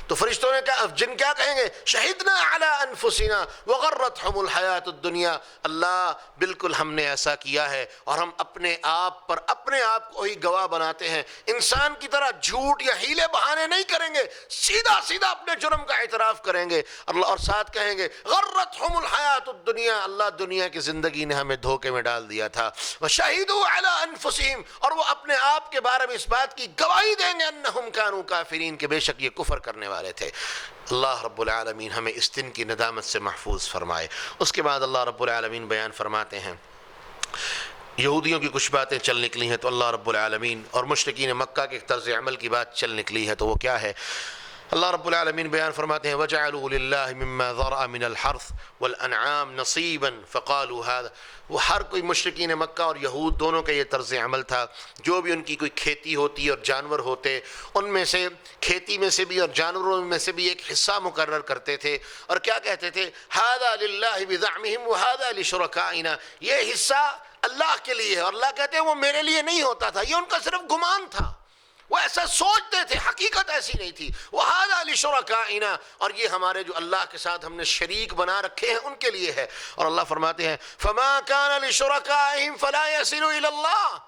تو فرشتوں نے کہا، جن کیا کہیں گے؟ شہدنا علی انفسنا وغرتہم الحیات الدنیا، اللہ بالکل ہم نے ایسا کیا ہے اور ہم اپنے آپ پر اپنے آپ کو ہی گواہ بناتے ہیں، انسان کی طرح جھوٹ یا ہیلے بہانے نہیں کریں گے، سیدھا سیدھا اپنے جرم کا اعتراف کریں گے اللہ، اور ساتھ کہیں گے غرتہم الحیات الدنیا، اللہ دنیا کی زندگی نے ہمیں دھوکے میں ڈال دیا تھا، وشہدوا علی انفسہم، اور وہ اپنے آپ کے بارے میں اس بات کی گواہی دیں گے انہم کانوا کافرین، کہ بے شک یہ کفر کرنے والے تھے۔ اللہ رب العالمین ہمیں اس دن کی ندامت سے محفوظ فرمائے۔ اس کے بعد اللہ رب العالمین بیان فرماتے ہیں یہودیوں کی کچھ باتیں چل نکلی ہیں، تو اللہ رب العالمین اور مشرکین مکہ کے طرز عمل کی بات چل نکلی ہے، تو وہ کیا ہے؟ اللہ رب العالمین بیان فرماتے ہیں وَجَعَلُوا لِلَّهِ مِمَّا ذَرَأَ مِنَ الْحَرْثِ وَالْأَنْعَامِ نَصِيبًا فَقَالُوا هَذَا، وہ ہر کوئی مشرکین مکہ اور یہود دونوں کا یہ طرز عمل تھا، جو بھی ان کی کوئی کھیتی ہوتی اور جانور ہوتے، ان میں سے کھیتی میں سے بھی اور جانوروں میں سے بھی ایک حصہ مقرر کرتے تھے، اور کیا کہتے تھے؟ هَذَا لِلَّهِ بِزَعْمِهِمْ وَهَذَا لِشُرَكَائِنَا، یہ حصہ اللہ کے لیے ہے، اور اللہ کہتے ہیں وہ میرے لیے نہیں ہوتا تھا، یہ ان کا صرف گمان تھا، وہ ایسا سوچتے تھے، حقیقت ایسی نہیں تھی۔ وَهَذَا لِشُرَكَائِنَا، اور یہ ہمارے جو اللہ کے ساتھ ہم نے شریک بنا رکھے ہیں ان کے لیے ہے۔ اور اللہ فرماتے ہیں فَمَا كَانَ لِشُرَكَائِهِمْ فَلَا يَصِلُ إِلَى اللَّهِ،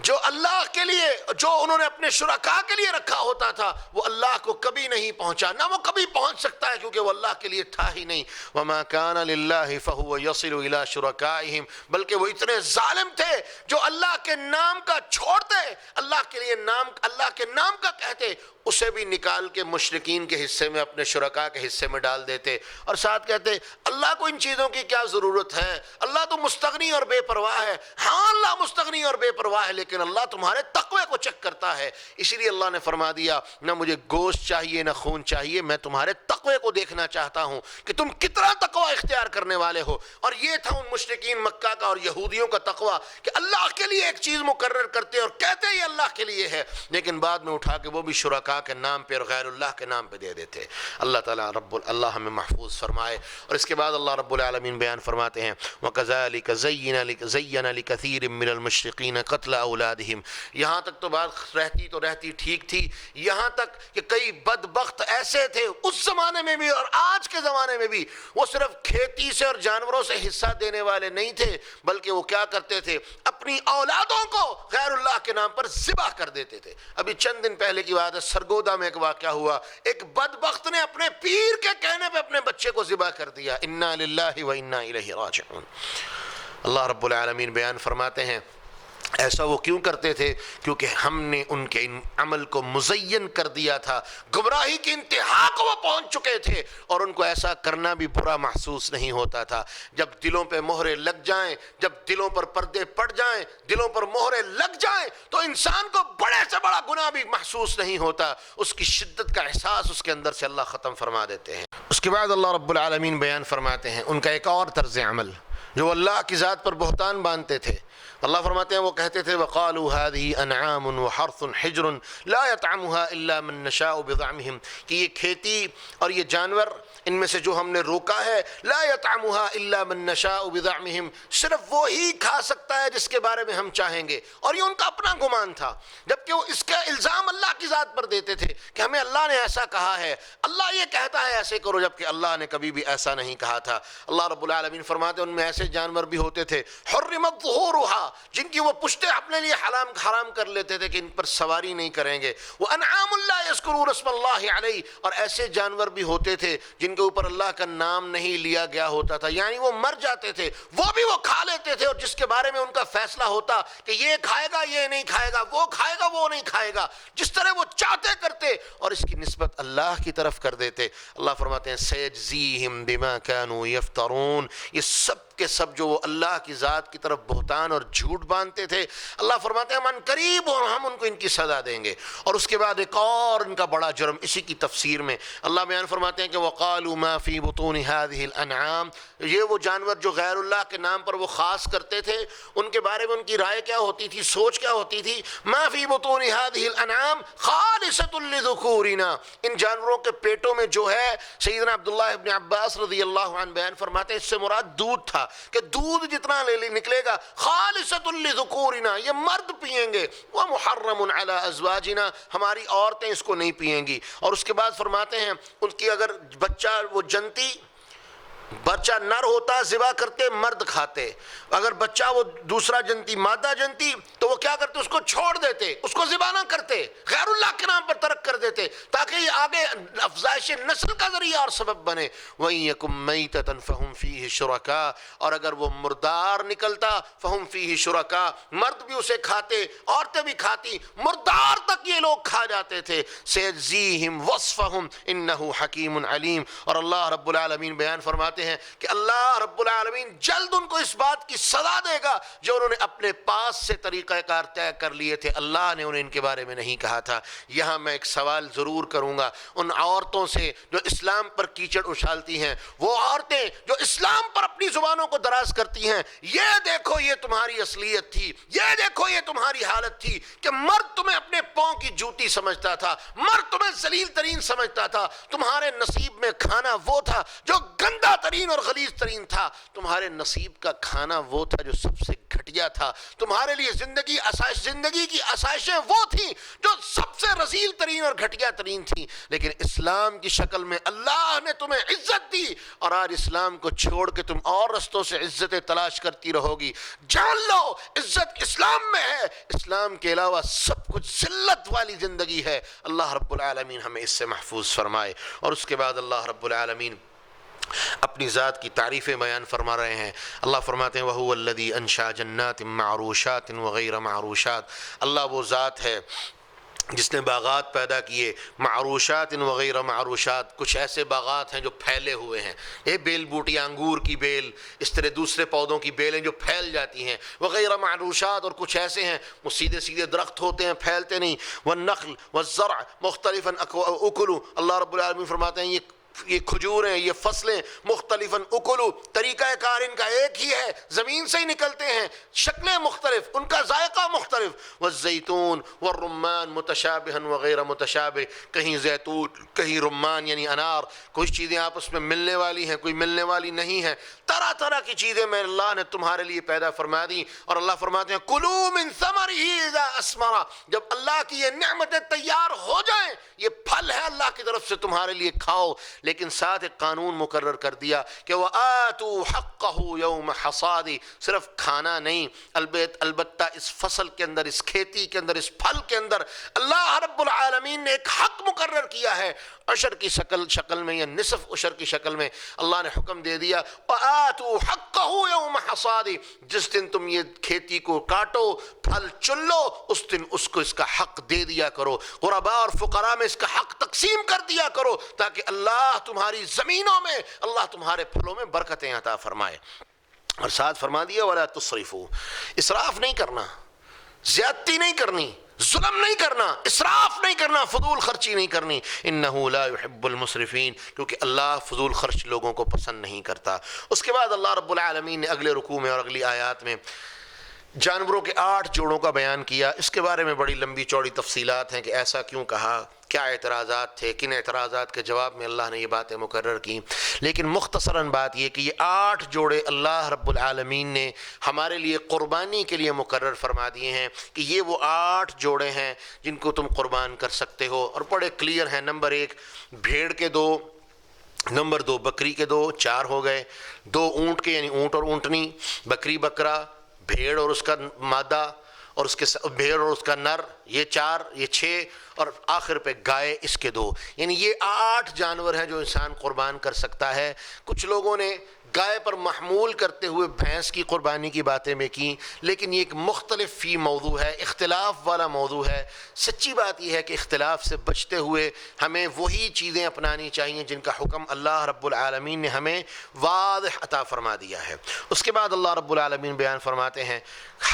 جو اللہ کے لیے، جو انہوں نے اپنے شرکاء کے لیے رکھا ہوتا تھا، وہ اللہ کو کبھی نہیں پہنچا، نہ وہ کبھی پہنچ سکتا ہے کیونکہ وہ اللہ کے لیے تھا ہی نہیں۔ وَمَا كَانَ لِلَّهِ فَهُوَ يَصِلُ إِلَى شُرَكَائِهِمْ، بلکہ وہ اتنے ظالم تھے جو اللہ کے نام کا چھوڑتے، اللہ کے لیے نام، اللہ کے نام کا کہتے، اسے بھی نکال کے مشرکین کے حصے میں، اپنے شرکاء کے حصے میں ڈال دیتے، اور ساتھ کہتے اللہ کو ان چیزوں کی کیا ضرورت ہے، اللہ تو مستغنی اور بے پرواہ ہے۔ ہاں اللہ مستغنی اور بے پرواہ ہے، لیکن اللہ تمہارے تقوی کو چیک کرتا ہے، اسی لیے اللہ نے فرما دیا نہ مجھے گوشت چاہیے نہ خون چاہیے، میں تمہارے تقوی کو دیکھنا چاہتا ہوں کہ تم کتنا تقوی اختیار کرنے والے ہو۔ اور یہ تھا ان مشرکین مکہ کا اور یہودیوں کا تقوی کہ اللہ کے لیے ایک چیز مقرر کرتے اور کہتے یہ اللہ کے لیے ہے، لیکن بعد میں اٹھا کے وہ بھی شرکاء کے نام پہ اور غیر اللہ کے نام پہ دے دیتے۔ اللہ تعالیٰ اللہ ہمیں محفوظ فرمائے۔ اور اس کے بعد اللہ رب العالمین بیان فرماتے ہیں وَكَذَلِكَ زَيَّنَ لِكَثِيرٍ مِّنَ الْمُشْرِقِينَ قَتْلَ أَوْلَادِهِمْ، یہاں تک تو بات رہتی ٹھیک تھی، یہاں تک کہ کئی بدبخت ایسے تھے اس زمانے میں بھی اور آج کے زمانے میں بھی، وہ صرف کھیتی سے اور جانوروں سے حصہ دینے والے نہیں تھے، بلکہ وہ کیا کرتے تھے؟ اپنی اولادوں کو غیر اللہ کے نام پر ذبح کر دیتے تھے۔ ابھی چند دن پہلے کی بات ہے، سرگودا میں ایک واقعہ ہوا، ایک بدبخت نے اپنے پیر کے کہنے پہ اپنے بچے کو ذبح کر دیا۔ انا للہ و انا الیہ راجعون۔ اللہ رب العالمین بیان فرماتے ہیں ایسا وہ کیوں کرتے تھے؟ کیونکہ ہم نے ان کے ان عمل کو مزین کر دیا تھا، گمراہی کی انتہا کو وہ پہنچ چکے تھے، اور ان کو ایسا کرنا بھی برا محسوس نہیں ہوتا تھا۔ جب دلوں پہ مہرے لگ جائیں، جب دلوں پر پردے پڑ جائیں، دلوں پر مہرے لگ جائیں، تو انسان کو بڑے سے بڑا گناہ بھی محسوس نہیں ہوتا، اس کی شدت کا احساس اس کے اندر سے اللہ ختم فرما دیتے ہیں۔ اس کے بعد اللہ رب العالمین بیان فرماتے ہیں ان کا ایک اور طرز عمل جو اللہ کی ذات پر بہتان باندھتے تھے۔ اللہ فرماتے ہیں وہ کہتے تھے وَقَالُوا هَذِهِ أَنْعَامٌ وَحَرْثٌ حِجْرٌ لَا يَطْعَمُهَا إِلَّا مَن نَّشَاءُ بِزَعْمِهِمْ، کہ یہ کھیتی اور یہ جانور ان میں سے جو ہم نے روکا ہے، لا يطعمها الا من نشاء بزعمهم، صرف وہی کھا سکتا ہے جس کے بارے میں ہم چاہیں گے، اور یہ ان کا اپنا گمان تھا، جبکہ وہ اس کا الزام اللہ کی ذات پر دیتے تھے کہ ہمیں اللہ نے ایسا کہا ہے، اللہ یہ کہتا ہے ایسے کرو، جبکہ اللہ نے کبھی بھی ایسا نہیں کہا تھا۔ اللہ رب العالمین فرماتے ہیں ان میں ایسے جانور بھی ہوتے تھے حرمت ظہورها، جن کی وہ پشتیں اپنے لیے حرام کر لیتے تھے کہ ان پر سواری نہیں کریں گے، وانعام لا یذکرون اسم اللہ علیہ، اور ایسے جانور بھی ہوتے تھے جن کے اوپر اللہ کا نام نہیں لیا گیا ہوتا تھا، یعنی وہ مر جاتے تھے، وہ بھی وہ کھا لیتے تھے، اور جس کے بارے میں ان کا فیصلہ ہوتا کہ یہ کھائے گا یہ نہیں کھائے گا، وہ کھائے گا وہ نہیں کھائے گا، جس طرح وہ چاہتے کرتے اور اس کی نسبت اللہ کی طرف کر دیتے۔ اللہ فرماتے ہیں سیجزیہم بما کانوا یفترون، یہ سب کے سب جو وہ اللہ کی ذات کی طرف بہتان اور جھوٹ باندھتے تھے، اللہ فرماتے ہیں من قریب اور ہم ان کو ان کی سزا دیں گے۔ اور اس کے بعد ایک اور ان کا بڑا جرم اسی کی تفسیر میں اللہ بیان فرماتے ہیں کہ وَقَالُوا مَا فِي بُطُونِ هَذِهِ الْأَنْعَامِ، یہ وہ جانور جو غیر اللہ کے نام پر وہ خاص کرتے تھے، ان کے بارے میں ان کی رائے کیا ہوتی تھی، سوچ کیا ہوتی تھی؟ مَا فِي بُطُونِ هَذِهِ الْأَنْعَامِ خَالِصَةٌ لِذُكُورِنَا، ان جانوروں کے پیٹوں میں جو ہے، سیدنا عبداللہ ابن عباس رضی اللہ عنہ بیان فرماتے ہیں اس سے مراد دودھ تھا کہ دودھ جتنا نکلے گا خالصۃ لذکورنا، یہ مرد پیئیں گے، ومحرم علی ازواجنا، ہماری عورتیں اس کو نہیں پیئیں گی۔ اور اس کے بعد فرماتے ہیں ان کی اگر بچہ وہ جنتی بچہ نر ہوتا ذبح کرتے مرد کھاتے، اگر بچہ وہ دوسرا جنتی مادہ جنتی تو وہ کیا کرتے، اس کو چھوڑ دیتے، اس کو ذبح نہ کرتے، غیر اللہ کے نام پر ترک کر دیتے تاکہ یہ آگے افزائش نسل کا ذریعہ اور سبب بنے۔ وَإِن يَكُن مَيْتَةً فَهُمْ فِيهِ شُرَكَاء، اور اگر وہ مردار نکلتا فَهُمْ فِيهِ شُرَكَاء، مرد بھی اسے کھاتے، عورتیں بھی کھاتی، مردار تک یہ لوگ کھا جاتے تھے۔ سَيَجْزِيهِمْ وَصْفَهُمْ إِنَّهُ حَكِيمٌ عَلِيمٌ، اور اللہ رب العالمین بیان فرماتے ہیں کہ اللہ رب العالمین جلد ان کو اس بات کی سزا دے گا جو انہوں نے اپنے پاس سے طریقہ کار طے کر لیے تھے، اللہ نے انہیں ان کے بارے میں نہیں کہا تھا۔ یہاں میں ایک سوال ضرور کروں گا ان عورتوں سے جو اسلام پر کیچڑ اچھالتی ہیں، وہ عورتیں جو اسلام پر اپنی زبانوں کو دراز کرتی ہیں، یہ دیکھو یہ تمہاری اصلیت تھی، یہ دیکھو یہ تمہاری حالت تھی کہ مرد تمہیں اپنے پاؤں کی جوتی سمجھتا تھا، مرد تمہیں ذلیل ترین سمجھتا تھا، تمہارے نصیب میں کھانا وہ تھا جو گندا ترین اور غلیظ ترین تھا، تمہارے نصیب کا کھانا وہ تھا جو سب سے گھٹیا تھا، تمہارے لیے زندگی کی آسائشیں وہ تھیں جو سب سے رذیل ترین اور گھٹیا ترین تھیں، لیکن اسلام کی شکل میں اللہ نے تمہیں عزت دی، اور آج اسلام کو چھوڑ کے تم اور رستوں سے عزتیں تلاش کرتی رہو گی۔ جان لو عزت اسلام میں ہے، اسلام کے علاوہ سب کچھ ذلت والی زندگی ہے۔ اللہ رب العالمین ہمیں اس سے محفوظ فرمائے۔ اور اس کے بعد اللہ رب العالمین اپنی ذات کی تعریفیں بیان فرما رہے ہیں۔ اللہ فرماتے ہیں وَهُوَ الَّذِي أَنشَأَ جَنَّاتٍ مَّعْرُوشَاتٍ وَغَيْرَ مَعْرُوشَاتٍ، اللہ وہ ذات ہے جس نے باغات پیدا کیے، معروشات وغیرہ معروشات، کچھ ایسے باغات ہیں جو پھیلے ہوئے ہیں، یہ بیل بوٹیاں، انگور کی بیل، اس طرح دوسرے پودوں کی بیلیں جو پھیل جاتی ہیں، وغیرہ معروشات، اور کچھ ایسے ہیں وہ سیدھے سیدھے درخت ہوتے ہیں پھیلتے نہیں، والنخل والزرع مختلفا اکلو، اللہ رب العالمین فرماتے ہیں یہ کھجور ہیں، یہ فصلیں مختلفاً اکلو، طریقہ کار ان کا ایک ہی ہے، زمین سے ہی نکلتے ہیں، شکلیں مختلف، ان کا ذائقہ مختلف، والزیتون والرمان متشابہا وغیر متشابہ، کہیں زیتون کہیں رمان یعنی انار، کچھ چیزیں آپس میں ملنے والی ہیں، کوئی ملنے والی نہیں ہے، طرح طرح کی چیزیں میں اللہ نے تمہارے لیے پیدا فرما دی۔ اور اللہ فرماتے ہیں کلوا من ثمرہ اذا اثمر، جب اللہ کی یہ نعمتیں تیار ہو جائیں، یہ پھل ہے اللہ کی طرف سے، تمہارے لیے کھاؤ، لیکن ساتھ ایک قانون مقرر کر دیا کہ وَآتُوا حَقَّهُ يَوْمَ حَصَادِ، صرف کھانا نہیں، البتہ اس فصل کے اندر، اس کھیتی کے اندر، اس پھل کے اندر اللہ رب العالمین نے ایک حق مقرر کیا ہے، عشر کی شکل میں یا نصف عشر کی شکل میں اللہ نے حکم دے دیا وَآتُوا حَقَّهُ يَوْمَ حَصَادِ، جس دن تم یہ کھیتی کو کاٹو، پھل چن لو، اس دن اس کو اس کا حق دے دیا کرو، غرباء اور فقراء میں اس کا حق تقسیم کر دیا کرو، تاکہ اللہ تمہاری زمینوں میں، اللہ تمہارے پھلوں میں برکتیں عطا فرمائے۔ اور ساتھ فرما دیا وَلَا تُسْرِفُوا، اسراف نہیں کرنا، زیادتی نہیں کرنی، ظلم نہیں کرنا، اسراف نہیں کرنا، فضول خرچی نہیں کرنی، انہو لا يحب المسرفین، کیونکہ اللہ فضول خرچ لوگوں کو پسند نہیں کرتا۔ اس کے بعد اللہ رب العالمین نے اگلے رکوع میں اور اگلی آیات میں جانوروں کے 8 جوڑوں کا بیان کیا۔ اس کے بارے میں بڑی لمبی چوڑی تفصیلات ہیں کہ ایسا کیوں کہا، کیا اعتراضات تھے، کن اعتراضات کے جواب میں اللہ نے یہ باتیں مقرر کی، لیکن مختصراً بات یہ کہ یہ 8 جوڑے اللہ رب العالمین نے ہمارے لیے قربانی کے لیے مقرر فرما دیے ہیں کہ یہ وہ 8 جوڑے ہیں جن کو تم قربان کر سکتے ہو، اور بڑے کلیئر ہیں۔ نمبر 1 بھیڑ کے 2، نمبر 2 بکری کے 2، 4 ہو گئے، 2 اونٹ کے یعنی اونٹ اور اونٹنی، بکری بکرا، بھیڑ اور اس کا مادہ، اور اس کے بھیڑ اور اس کا نر، یہ 4، یہ 6، اور آخر پہ گائے اس کے 2، یعنی یہ 8 جانور ہیں جو انسان قربان کر سکتا ہے۔ کچھ لوگوں نے گائے پر محمول کرتے ہوئے بھینس کی قربانی کی باتیں میں کی، لیکن یہ ایک مختلف فی موضوع ہے، اختلاف والا موضوع ہے۔ سچی بات یہ ہے کہ اختلاف سے بچتے ہوئے ہمیں وہی چیزیں اپنانی چاہیے جن کا حکم اللہ رب العالمین نے ہمیں واضح عطا فرما دیا ہے۔ اس کے بعد اللہ رب العالمین بیان فرماتے ہیں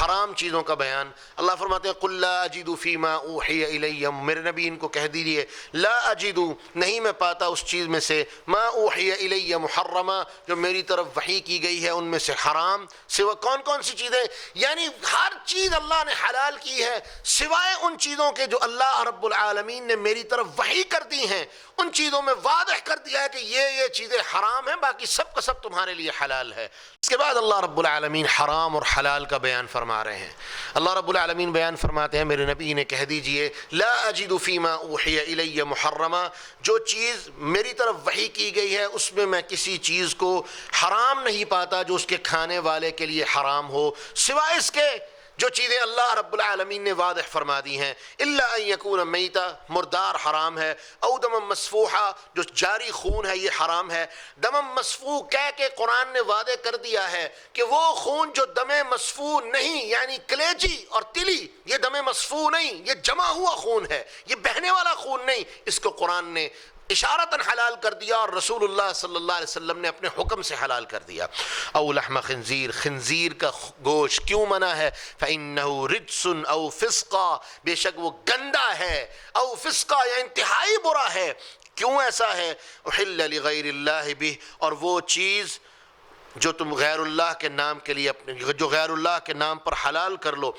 حرام چیزوں کا بیان۔ اللہ فرماتے ہیں قُلْ لَا أَجِدُ فِي مَا أُوحِيَ إِلَيَّ، میرے نبی ان کو کہہ دیجئے لا اجدو، نہیں میں پاتا اس چیز میں سے ما اوحی الی محرمہ، جو میری طرف وحی کی گئی ہے ان میں سے حرام، سوا کون کون سی چیزیں، یعنی ہر چیز اللہ نے حلال کی ہے سوائے ان چیزوں کے جو اللہ رب العالمین نے میری طرف وحی کر دی ہیں، ان چیزوں میں واضح کر دیا ہے کہ یہ چیزیں حرام ہیں، باقی سب کا سب تمہارے لیے حلال ہے۔ اس کے بعد اللہ رب العالمین حرام اور حلال کا بیان فرما رہے ہیں۔ اللہ رب العالمین بیان فرماتے ہیں میرے نبی نے کہہ دیجئے لا اجد فیما اوحی الی محرمہ، جو چیز میری طرف وحی کی گئی ہے اس میں میں کسی چیز کو حرام نہیں پاتا جو اس کے کھانے والے کے لیے حرام ہو، سوائے اس کے جو چیزیں اللہ رب العالمین نے واضح فرما دی ہیں۔ الا ان یکون میتا، مردار حرام ہے، او دم مسفوحا، جو جاری خون ہے یہ حرام ہے۔ دم مسفوح کہہ کے قرآن نے واضح کر دیا ہے کہ وہ خون جو دم مسفوح نہیں، یعنی کلیجی اور تلی، یہ دم مسفوح نہیں، یہ جمع ہوا خون ہے، یہ بہنے والا خون نہیں، اس کو قرآن نے اشارتاً حلال کر دیا اور رسول اللہ صلی اللہ علیہ وسلم نے اپنے حکم سے حلال کر دیا۔ او لحم خنزیر، خنزیر کا گوشت کیوں منع ہے؟ فإنہ رجس او فسقا، بے شک وہ گندا ہے، او فسقا یا انتہائی برا ہے۔ کیوں ایسا ہے؟ احل لغیر اللہ بہ، اور وہ چیز جو تم غیر اللہ کے نام کے لیے جو غیر اللہ کے نام پر حلال کر لو،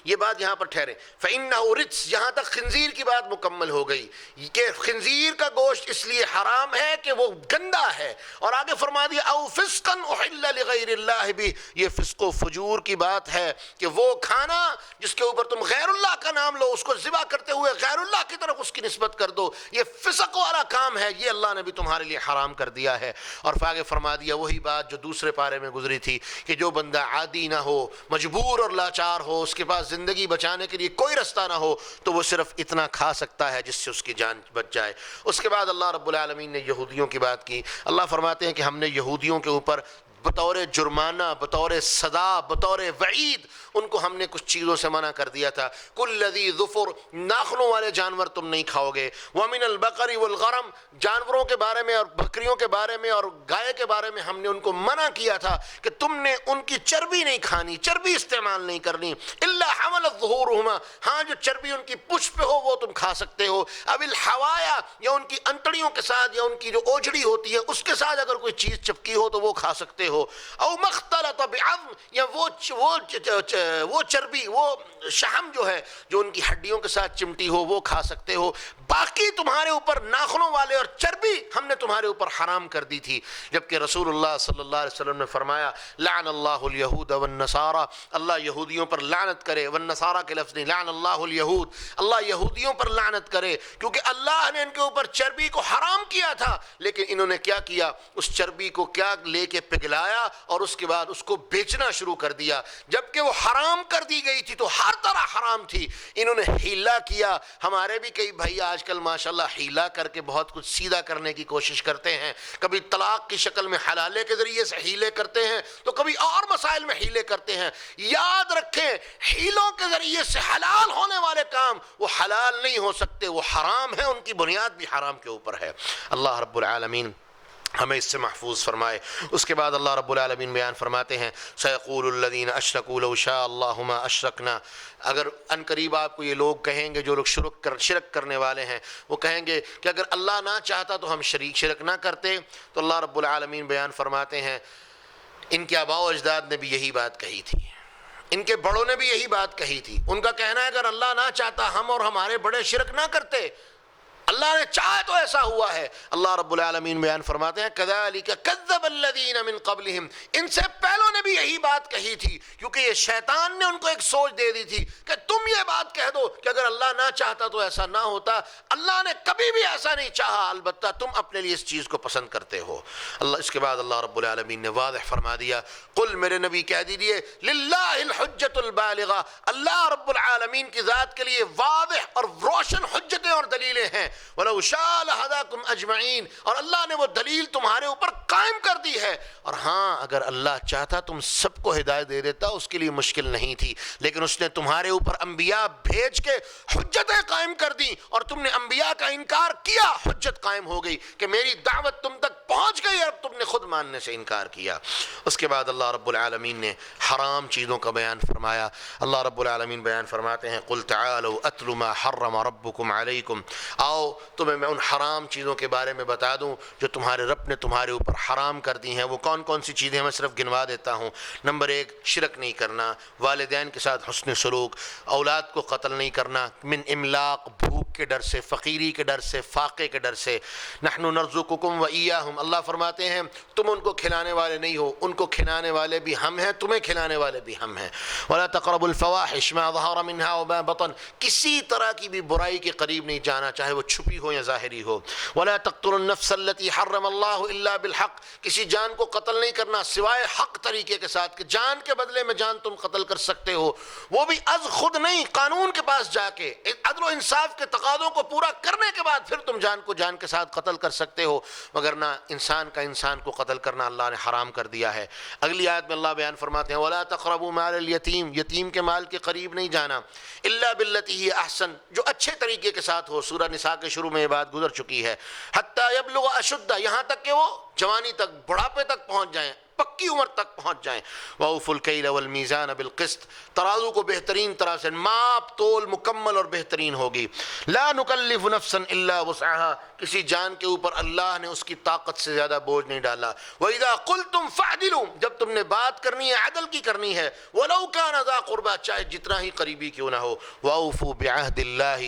یہ بات یہاں پر ٹھہرے، فإنہ رجس، یہاں تک خنزیر کی بات مکمل ہو گئی کہ خنزیر کا گوشت اس لیے حرام ہے کہ وہ گندا ہے، اور آگے فرما دیا او فسقا احل لغیر اللہ بہ، یہ فسق و فجور کی بات ہے کہ وہ کھانا جس کے اوپر تم غیر اللہ کا نام لو، اس کو ذبح کرتے ہوئے غیر اللہ کی طرف اس کی نسبت کر دو، یہ فسق والا کام ہے، یہ اللہ نے بھی تمہارے لیے حرام کر دیا ہے۔ اور آگے فرما دیا وہی بات جو دوسرے پارے میں گزری تھی کہ جو بندہ عادی نہ ہو، مجبور اور لاچار ہو، اس کے پاس زندگی بچانے کے لیے کوئی رستہ نہ ہو، تو وہ صرف اتنا کھا سکتا ہے جس سے اس کی جان بچ جائے۔ اس کے بعد اللہ رب العالمین نے یہودیوں کی بات کی۔ اللہ فرماتے ہیں کہ ہم نے یہودیوں کے اوپر بطور جرمانہ، بطور سزا، بطور وعید ان کو ہم نے کچھ چیزوں سے منع کر دیا تھا۔ کل ذی ظفر، ناخنوں والے جانور تم نہیں کھاؤ گے۔ ومن البقر والغنم، جانوروں کے بارے میں اور بکریوں کے بارے میں اور گائے کے بارے میں ہم نے ان کو منع کیا تھا کہ تم نے ان کی چربی نہیں کھانی، چربی استعمال نہیں کرنی۔ الا حملت ظہورہما، ہاں جو چربی ان کی پشت پہ ہو وہ تم کھا سکتے ہو۔ اب الحوایا، یا ان کی انتڑیوں کے ساتھ یا ان کی جو اوجڑی ہوتی ہے اس کے ساتھ اگر کوئی چیز چپکی ہو تو وہ کھا سکتے ہو۔ او مختلط بعظم، یا وہ چربی، وہ شحم جو ہے جو ان کی ہڈیوں کے ساتھ چمٹی ہو وہ کھا سکتے ہو۔ باقی تمہارے اوپر ناخنوں والے اور چربی ہم نے تمہارے اوپر حرام کر دی تھی۔ جبکہ رسول اللہ صلی اللہ علیہ وسلم نے فرمایا لعن اللہ الیہود والنصارى، اللہ یہودیوں پر لعنت کرے، والنصارى کے لفظ نہیں، لعن اللہ الیہود، اللہ یہودیوں پر لعنت کرے، کیونکہ اللہ نے ان کے اوپر چربی کو حرام کیا تھا، لیکن انہوں نے کیا کیا، اس چربی کو کیا لے کے پگھلایا اور اس کے بعد اس کو بیچنا شروع کر دیا، جبکہ وہ حرام کر دی گئی تھی تو ہر طرح حرام تھی۔ انہوں نے حیلہ کیا۔ ہمارے بھی کئی بھائی آج کل ماشاءاللہ حیلہ کر کے بہت کچھ سیدھا کرنے کی کوشش کرتے ہیں، کبھی طلاق کی شکل میں حلالے کے ذریعے سے حیلے کرتے ہیں تو کبھی اور مسائل میں حیلے کرتے ہیں۔ یاد رکھیں حیلوں کے ذریعے سے حلال ہونے والے کام وہ حلال نہیں ہو سکتے، وہ حرام ہیں، ان کی بنیاد بھی حرام کے اوپر ہے۔ اللہ رب العالمین ہمیں اس سے محفوظ فرمائے۔ اس کے بعد اللہ رب العالمین بیان فرماتے ہیں سیقول الذین اشرکوا لو شاء اللہ ما اشرکنا، اگر ان قریب آپ کو یہ لوگ کہیں گے جو لوگ شرک کرنے والے ہیں، وہ کہیں گے کہ اگر اللہ نہ چاہتا تو ہم شرک نہ کرتے۔ تو اللہ رب العالمین بیان فرماتے ہیں ان کے آباء و اجداد نے بھی یہی بات کہی تھی، ان کے بڑوں نے بھی یہی بات کہی تھی۔ ان کا کہنا ہے اگر اللہ نہ چاہتا ہم اور ہمارے بڑے شرک نہ کرتے، اللہ نے چاہے تو ایسا ہوا ہے۔ اللہ رب العالمین بیان فرماتے ہیں کذالک کذب الذین من قبلہم، ان سے پہلوں نے بھی یہی بات کہی تھی، کیونکہ یہ شیطان نے ان کو ایک سوچ دے دی تھی کہ تم یہ بات کہہ دو کہ اگر اللہ نہ چاہتا تو ایسا نہ ہوتا۔ اللہ نے کبھی بھی ایسا نہیں چاہا، البتہ تم اپنے لیے اس چیز کو پسند کرتے ہو۔ اس کے بعد اللہ رب العالمین نے واضح فرما دیا قل، میرے نبی کہہ دیجئے للہ الحجۃ البالغہ، اللہ رب العالمین کی ذات کے لیے واضح اور روشن حجتیں اور دلیلیں ہیں۔ وَلَوْ شَاءَ لَهَدَاكُمْ أَجْمَعِينَ، اور اللہ نے وہ دلیل تمہارے اوپر قائم کر دی ہے۔ اور ہاں اگر اللہ چاہتا تم سب کو ہدایت دے دیتا، اس کے لیے مشکل نہیں تھی، لیکن اس نے تمہارے اوپر انبیاء بھیج کے حجتیں قائم کر دی اور تم نے انبیاء کا انکار کیا، حجت قائم ہو گئی کہ میری دعوت تم تک پہنچ گئی اور تم نے خود ماننے سے انکار کیا۔ اس کے بعد اللہ رب العالمین نے حرام چیزوں کا بیان فرمایا۔ اللہ رب العالمین بیان فرماتے ہیں قُلْ تَعَالَوْا أَتْلُ مَا حَرَّمَ رَبُّكُمْ عَلَيْكُمْ، آؤ تمہیں میں ان حرام چیزوں کے بارے میں بتا دوں جو تمہارے رب نے تمہارے اوپر حرام کر دی ہیں۔ وہ کون کون سی چیزیں میں صرف گنوا دیتا ہوں۔ نمبر 1، شرک نہیں کرنا، والدین کے ساتھ حسن سلوک، اولاد کو قتل نہیں کرنا، من املاق، بھوک کے ڈر سے، فقیری کے ڈر سے، فاقے کے ڈر سے۔ نحن نرزقکم وإیاہم، اللہ فرماتے ہیں تم ان کو کھلانے والے نہیں ہو، ان کو کھلانے والے بھی ہم ہیں، تمہیں کھلانے والے بھی ہم ہیں۔ ولا تقربوا الفواحش ما ظهر منها وما بطن، کسی طرح کی بھی برائی کے قریب نہیں جانا، چاہے وہ چھپی ہو یا ظاہری ہو۔ ولا تقتلوا النفس التي حرم اللہ الا بالحق، کسی جان کو قتل نہیں کرنا سوائے حق طریقے کے ساتھ، کہ جان کے بدلے میں جان تم قتل کر سکتے ہو، وہ بھی از خود نہیں، قانون کے پاس جا کے عدل و انصاف کے تقاضوں کو پورا کرنے کے بعد پھر تم جان کو جان کے ساتھ قتل کر سکتے ہو، مگر نہ انسان کا انسان کو قتل کرنا اللہ نے حرام کر دیا ہے۔ اگلی آیت میں اللہ بیان فرماتے ہیں وَلَا تَقْرَبُوا مَالَ الْيَتِيمِ، یتیم کے مال کے قریب نہیں جانا، إِلَّا بِالَّتِي هِيَ أَحْسَنُ، جو اچھے طریقے کے ساتھ ہو۔ سورہ نساء کے شروع میں یہ بات گزر چکی ہے۔ حَتَّى يَبْلُغَ أَشُدَّهُ، یہاں تک کہ وہ جوانی تک، بڑھاپے تک پہنچ جائیں، پکی عمر تک پہنچ جائیں۔ وَأَوْفُوا الْكَيْلَ وَالْمِيزَانَ بِالْقِسْطِ، ترازو کو بہترین طرح سے ماپ تول مکمل اور بہترین ہوگی۔ لَا نُكَلِّفُ نَفْسًا إِلَّا وُسْعَهَا، کسی جان کے اوپر اللہ نے اس کی طاقت سے زیادہ بوجھ نہیں ڈالا۔ وَإِذَا قُلْتُمْ فَاعْدِلُوا، جب تم نے بات کرنی ہے عدل کی کرنی ہے، وَلَوْ كَانَ ذَا قُرْبَىٰ، چاہے جتنا ہی قریبی کیوں نہ ہو۔ وَأَوْفُوا بِعَهْدِ اللَّهِ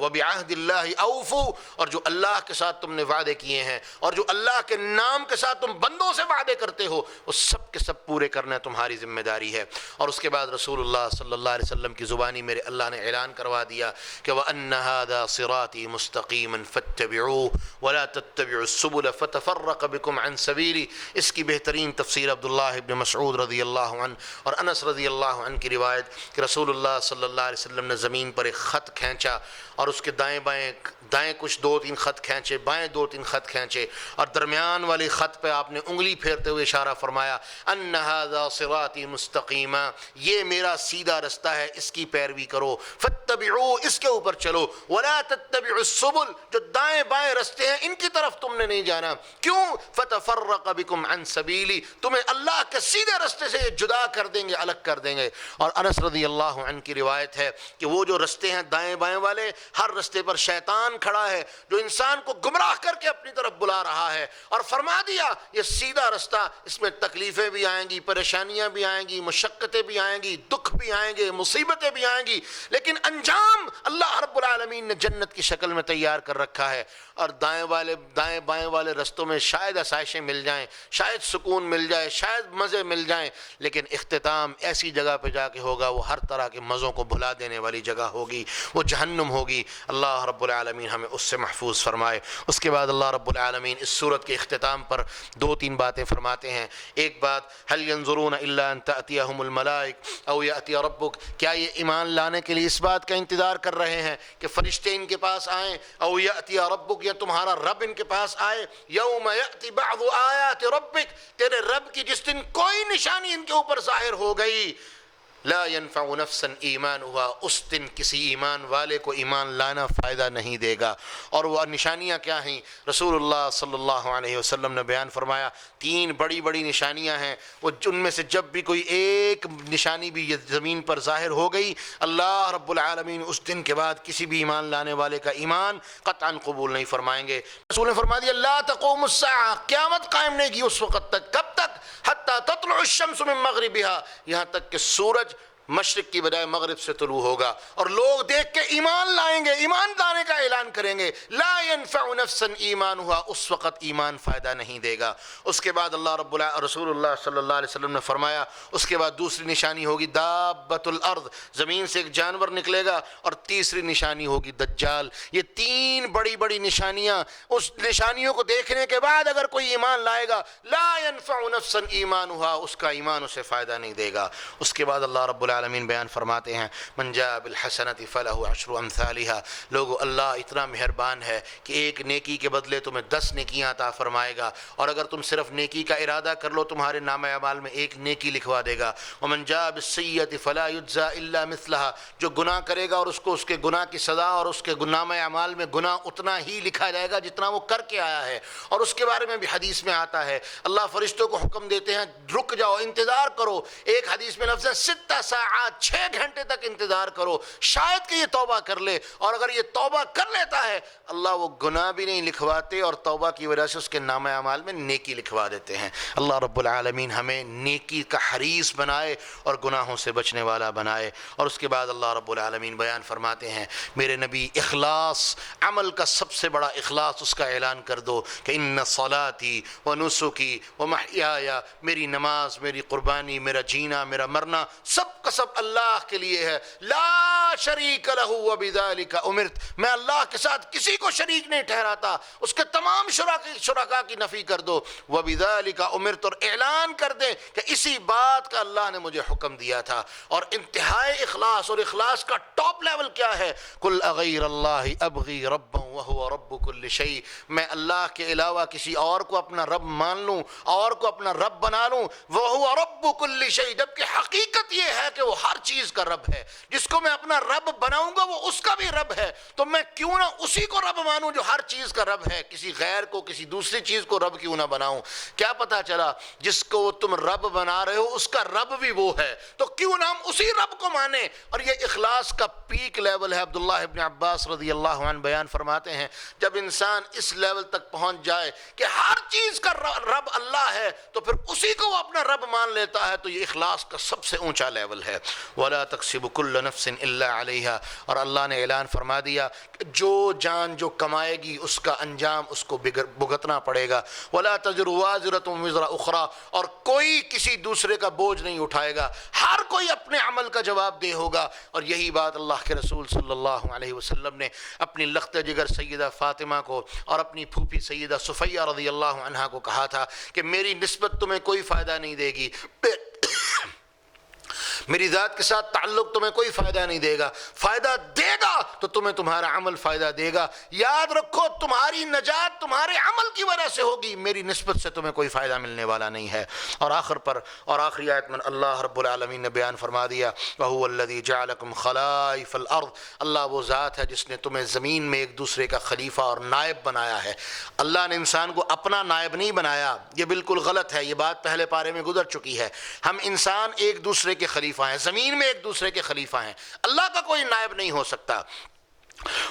وَبِعَهْدِ اللَّهِ أَوْفُوا، اور جو اللہ کے ساتھ تم نے وعدے کیے ہیں اور جو اللہ کے نام کے ساتھ تم بندوں سے وعدے کرتے ہو، وہ سب کے سب پورے کرنا تمہاری ذمہ داری ہے۔ اور اس کے بعد رسول اللہ صلی اللہ علیہ وسلم کی زبانی میرے اللہ نے اعلان کروا دیا کہ وَأَنَّ هَذَا صِرَاطِي مُسْتَقِيمًا فَاتَّبِعُوهُ وَلَا تَتَّبِعُوا السُّبُلَ فَتَفَرَّقَ بِكُمْ عَنْ سَبِيلِهِ، اس کی بہترین تفسیر عبداللہ ابن مسعود رضی اللہ عنہ اور انس رضی اللہ عنہ کی روایت کہ رسول اللہ صلی اللہ علیہ وسلم نے زمین پر ایک خط کھینچا اور اس کے دائیں بائیں کچھ 2-3 خط کھینچے، بائیں 2-3 خط کھینچے، اور درمیان والے خط پہ آپ نے انگلی پھیرتے ہوئے اشارہ فرمایا ان ھذا صراطی مستقیما، یہ میرا سیدھا رستہ ہے، اس کی پیروی کرو، فاتبعوا، اس کے اوپر چلو، ولا تتبعوا السبل، جو دائیں بائیں رستے ہیں ان کی طرف تم نے نہیں جانا، کیوں؟ فتفرق بکم عن سبیلی، تمہیں اللہ کے سیدھے رستے سے جدا کر دیں گے، الگ کر دیں گے۔ اور انس رضی اللہ عنہ کی روایت ہے کہ وہ جو رستے ہیں دائیں بائیں والے، ہر رستے پر شیطان کھڑا ہے جو انسان کو گمراہ کر کے اپنی طرف بلا رہا ہے، اور فرما دیا یہ سیدھا رستہ، اس میں تکلیفیں بھی آئیں گی، پریشانیاں بھی آئیں گی، مشقتیں بھی آئیں گی، دکھ بھی آئیں گے، مصیبتیں بھی آئیں گی، لیکن انجام اللہ رب العالمین نے جنت کی شکل میں تیار کر رکھا ہے۔ اور دائیں بائیں والے رستوں میں شاید آسائشیں مل جائیں، شاید سکون مل جائے، شاید مزے مل جائیں، لیکن اختتام ایسی جگہ پہ جا کے ہوگا وہ ہر طرح کے مزوں کو بھلا دینے والی جگہ ہوگی، وہ جہنم ہوگی۔ اللہ رب العالمین ہمیں اس سے محفوظ فرمائے۔ اس کے بعد اللہ رب العالمین اس سورت کے اختتام پر 2-3 باتیں فرماتے ہیں۔ ایک بات، هل ينظرون الا ان تأتيهم الملائکہ او یأتی ربک، کیا یہ ایمان لانے کے لیے اس بات کا انتظار کر رہے ہیں کہ فرشتے ان کے پاس آئیں، او یأتی ربک، یا تمہارا رب ان کے پاس آئے، یوم یأتی بعض آیات ربک، تیرے رب کی جس دن کوئی نشانی ان کے اوپر ظاہر ہو گئی، لا ينفع نفسا ایمانها، اس دن کسی ایمان والے کو ایمان لانا فائدہ نہیں دے گا۔ اور وہ نشانیاں کیا ہیں؟ رسول اللہ صلی اللہ علیہ وسلم نے بیان فرمایا 3 بڑی بڑی نشانیاں ہیں، وہ ان میں سے جب بھی کوئی ایک نشانی بھی زمین پر ظاہر ہو گئی، اللہ رب العالمین اس دن کے بعد کسی بھی ایمان لانے والے کا ایمان قطعاً قبول نہیں فرمائیں گے۔ رسول نے فرما دیا لا تقوم الساعہ، قیامت قائم نہیں کی اس وقت تک، کب تک؟ حتی تطلع الشمس من مغربها، یہاں تک کہ سورج مشرق کی بجائے مغرب سے طلوع ہوگا، اور لوگ دیکھ کے ایمان لائیں گے، ایمان لانے کا اعلان کریں گے، لا ينفع نفسا ایمانها، اس وقت ایمان فائدہ نہیں دے گا۔ اس کے بعد رسول اللہ صلی اللہ علیہ وسلم نے فرمایا اس کے بعد دوسری نشانی ہوگی دابۃ الارض، زمین سے ایک جانور نکلے گا، اور تیسری نشانی ہوگی دجال۔ یہ 3 بڑی بڑی نشانیاں، اس نشانیوں کو دیکھنے کے بعد اگر کوئی ایمان لائے گا، لا ينفع نفسا ایمانها، اس کا ایمان اسے فائدہ نہیں دے گا۔ اس کے بعد اللہ رب العالمین العالمین بیان فرماتے ہیں من جاء بالحسنۃ فلہ عشر امثالها، لوگو اللہ اتنا مہربان ہے کہ ایک نیکی کے بدلے تمہیں 10 نیکیاں عطا فرمائے گا، اور اگر تم صرف نیکی کا ارادہ کر لو تمہارے نامہ اعمال میں ایک نیکی لکھوا دے گا۔ ومن جاء بالسیئۃ فلا یجزی الا مثلها، جو گناہ کرے گا اور اس کو اس کے گناہ کی سزا اور اس کے نامہ اعمال میں گناہ اتنا ہی لکھا جائے گا جتنا وہ کر کے آیا ہے۔ اور اس کے بارے میں بھی حدیث میں آتا ہے اللہ فرشتوں کو حکم دیتے ہیں رک جاؤ، انتظار کرو، ایک حدیث میں لفظ ہے 6 ساعات، 6 گھنٹے تک انتظار کرو، شاید کہ یہ توبہ کر لے، اور اگر یہ توبہ کر لیتا ہے اللہ وہ گناہ بھی نہیں لکھواتے اور توبہ کی وجہ سے اس کے نامہ اعمال میں نیکی لکھوا دیتے ہیں۔ اللہ رب العالمین ہمیں نیکی کا حریص بنائے اور گناہوں سے بچنے والا بنائے۔ اور اس کے بعد اللہ رب العالمین بیان فرماتے ہیں میرے نبی اخلاص، عمل کا سب سے بڑا اخلاص، اس کا اعلان کر دو کہ ان صلاتی و نسکی و محیای، میری نماز، میری قربانی، میرا جینا، میرا مرنا سب کا سب اللہ کے لیے ہے، لا شریک لہ وبذالک امرت، میں اللہ کے ساتھ کسی کو شریک نہیں ٹھہراتا، اس کے تمام شرکا کی نفی کر دو، وبذالک امرت، اور اعلان کر دیں کہ اسی بات کا اللہ نے مجھے حکم دیا تھا۔ اور انتہائی اخلاص، اور اخلاص کا ٹاپ لیول کیا ہے؟ قل اغیر اللہ ابغی ربا وہو رب کل شیء، میں اللہ کے علاوہ کسی اور کو اپنا رب مان لوں، اور کو اپنا رب بنا لوں، وہو رب کل شیء، جبکہ حقیقت یہ ہے کہ وہ ہر چیز کا رب ہے، جس کو میں اپنا رب بناؤں گا وہ اس کا بھی رب ہے، تو میں کیوں نہ اسی کو رب مانوں جو ہر چیز کا رب ہے، کسی غیر کو، کسی دوسری چیز کو رب کیوں نہ بناؤں؟ کیا پتا چلا جس کو تم رب بنا رہے ہو اس کا رب بھی وہ ہے، تو کیوں نہ ہم اسی رب کو مانیں؟ اور یہ اخلاص کا پیک لیول ہے۔ عبداللہ ابن عباس رضی اللہ عنہ بیان فرماتے ہیں جب انسان اس لیول تک پہنچ جائے کہ ہر چیز کا رب اللہ ہے تو پھر اسی کو وہ اپنا رب مان لیتا ہے، تو یہ اخلاص کا سب سے اونچا لیول ہے۔ وَلَا تَكْسِبُ كُلُّ نَفْسٍ إِلَّا عَلَيْهَا، اور اللہ نے اعلان فرما دیا کہ جو جان جو کمائے گی اس کا انجام اس کو بھگتنا پڑے گا۔ وَلَا تَزِرُ وَازِرَةٌ وِزْرَ أُخْرَىٰ، اور کوئی کسی دوسرے کا بوجھ نہیں اٹھائے گا، ہر کوئی اپنے عمل کا جواب دہ ہوگا۔ اور یہی بات اللہ کے رسول صلی اللہ علیہ وسلم نے اپنی لخت جگر سیدہ فاطمہ کو اور اپنی پھوپھی سیدہ صفیہ رضی اللہ عنہا کو کہا تھا کہ میری نسبت تمہیں کوئی فائدہ نہیں دے گی، میری ذات کے ساتھ تعلق تمہیں کوئی فائدہ نہیں دے گا، فائدہ دے گا تو تمہیں تمہارا عمل فائدہ دے گا، یاد رکھو تمہاری نجات تمہارے عمل کی وجہ سے ہوگی، میری نسبت سے تمہیں کوئی فائدہ ملنے والا نہیں ہے۔ اور آخری آیت میں اللہ رب العالمین نے بیان فرما دیا وَهُوَ الَّذِي جَعَلَكُمْ خَلَائِفَ الْأَرْضِ، اللہ وہ ذات ہے جس نے تمہیں زمین میں ایک دوسرے کا خلیفہ اور نائب بنایا ہے۔ اللہ نے انسان کو اپنا نائب نہیں بنایا، یہ بالکل غلط ہے، یہ بات پہلے پارے میں گزر چکی ہے۔ ہم انسان ایک دوسرے کے خلیفہ ہیں، زمین میں ایک دوسرے کے خلیفہ ہیں، اللہ کا کوئی نائب نہیں ہو سکتا۔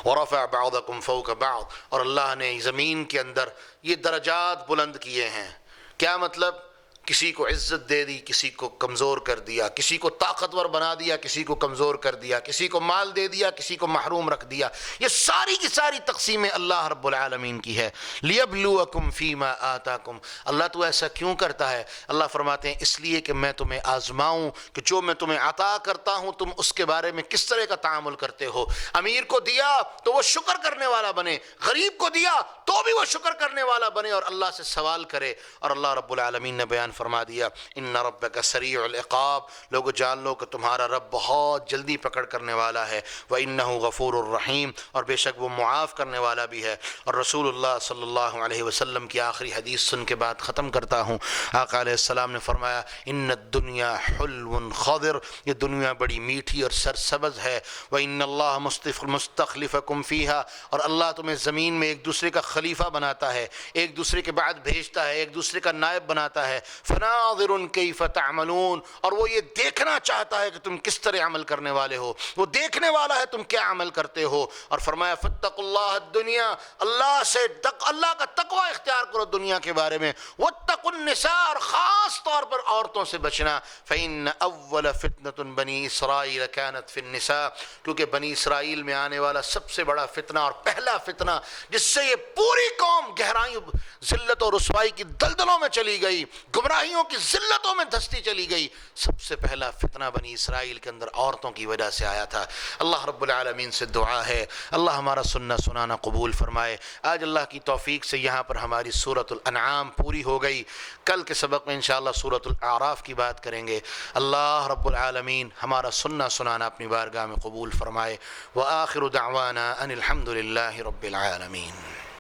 وَرَفَعَ بَعْضَكُمْ فَوْقَ بَعْضٍ، اور اللہ نے زمین کے اندر یہ درجات بلند کیے ہیں۔ کیا مطلب؟ کسی کو عزت دے دی، کسی کو کمزور کر دیا، کسی کو طاقتور بنا دیا، کسی کو کمزور کر دیا، کسی کو مال دے دیا، کسی کو محروم رکھ دیا۔ یہ ساری کی ساری تقسیمیں اللہ رب العالمین کی ہے۔ لِيَبْلُوَكُمْ فِي مَا آتَاكُمْ، اللہ تو ایسا کیوں کرتا ہے؟ اللہ فرماتے ہیں اس لیے کہ میں تمہیں آزماؤں کہ جو میں تمہیں عطا کرتا ہوں تم اس کے بارے میں کس طرح کا تعامل کرتے ہو۔ امیر کو دیا تو وہ شکر کرنے والا بنے، غریب کو دیا تو بھی وہ شکر کرنے والا بنے اور اللہ سے سوال کرے۔ اور اللہ رب العالمین نے بیان فرما دیا ان ربک سریع العقاب، لوگو جان لو کہ تمہارا رب بہت جلدی پکڑ کرنے والا ہے، وَإِنَّهُ غَفُورٌ الرحیم، اور بے شک وہ معاف کرنے والا بھی ہے۔ اور رسول اللہ صلی اللہ علیہ وسلم کی آخری حدیث سن کے بعد ختم کرتا ہوں۔ آقا علیہ السلام نے فرمایا ان الدنیا حلو خضر، یہ دنیا بڑی میٹھی اور سرسبز ہے، وَإِنَّ اللَّهَ مُسْتَخْلِفَكُمْ فِيهَا، اور اللہ تمہیں زمین میں ایک دوسرے کا خلیفہ بناتا ہے، ایک دوسرے کے بعد بھیجتا ہے، ایک دوسرے کا نائب بناتا ہے۔ فناظر کیف تعملون، اور وہ یہ دیکھنا چاہتا ہے کہ تم کس طرح عمل کرنے والے ہو، وہ دیکھنے والا ہے تم کیا عمل کرتے ہو۔ اور فرمایا فاتقوا اللہ الدنیا، اللہ کا تقوی اختیار کرو دنیا کے بارے میں، واتقوا النساء، اور خاص طور پر عورتوں سے بچنا، فإن اول فتنة بنی اسرائیل كانت في النساء، کیونکہ بنی اسرائیل میں آنے والا سب سے بڑا فتنہ اور پہلا فتنہ جس سے یہ پوری قوم ذلت اور رسوائی کی دلدلوں میں چلی گئی، گمراہیوں کی ذلتوں میں دھستی چلی گئی۔ سب سے پہلا فتنہ بنی اسرائیل کے اندر عورتوں کی وجہ سے آیا تھا۔ اللہ رب العالمین سے دعا ہے اللہ ہمارا سننا سنانا قبول فرمائے۔ آج اللہ کی توفیق سے یہاں پر ہماری سورۃ الانعام پوری ہو گئی۔ کل کے سبق میں انشاءاللہ سورۃ الاعراف کی بات کریں گے۔ اللہ رب العالمین ہمارا سننا سنانا اپنی بارگاہ میں قبول فرمائے۔ وآخر دعوانا ان الحمد للہ رب العالمین۔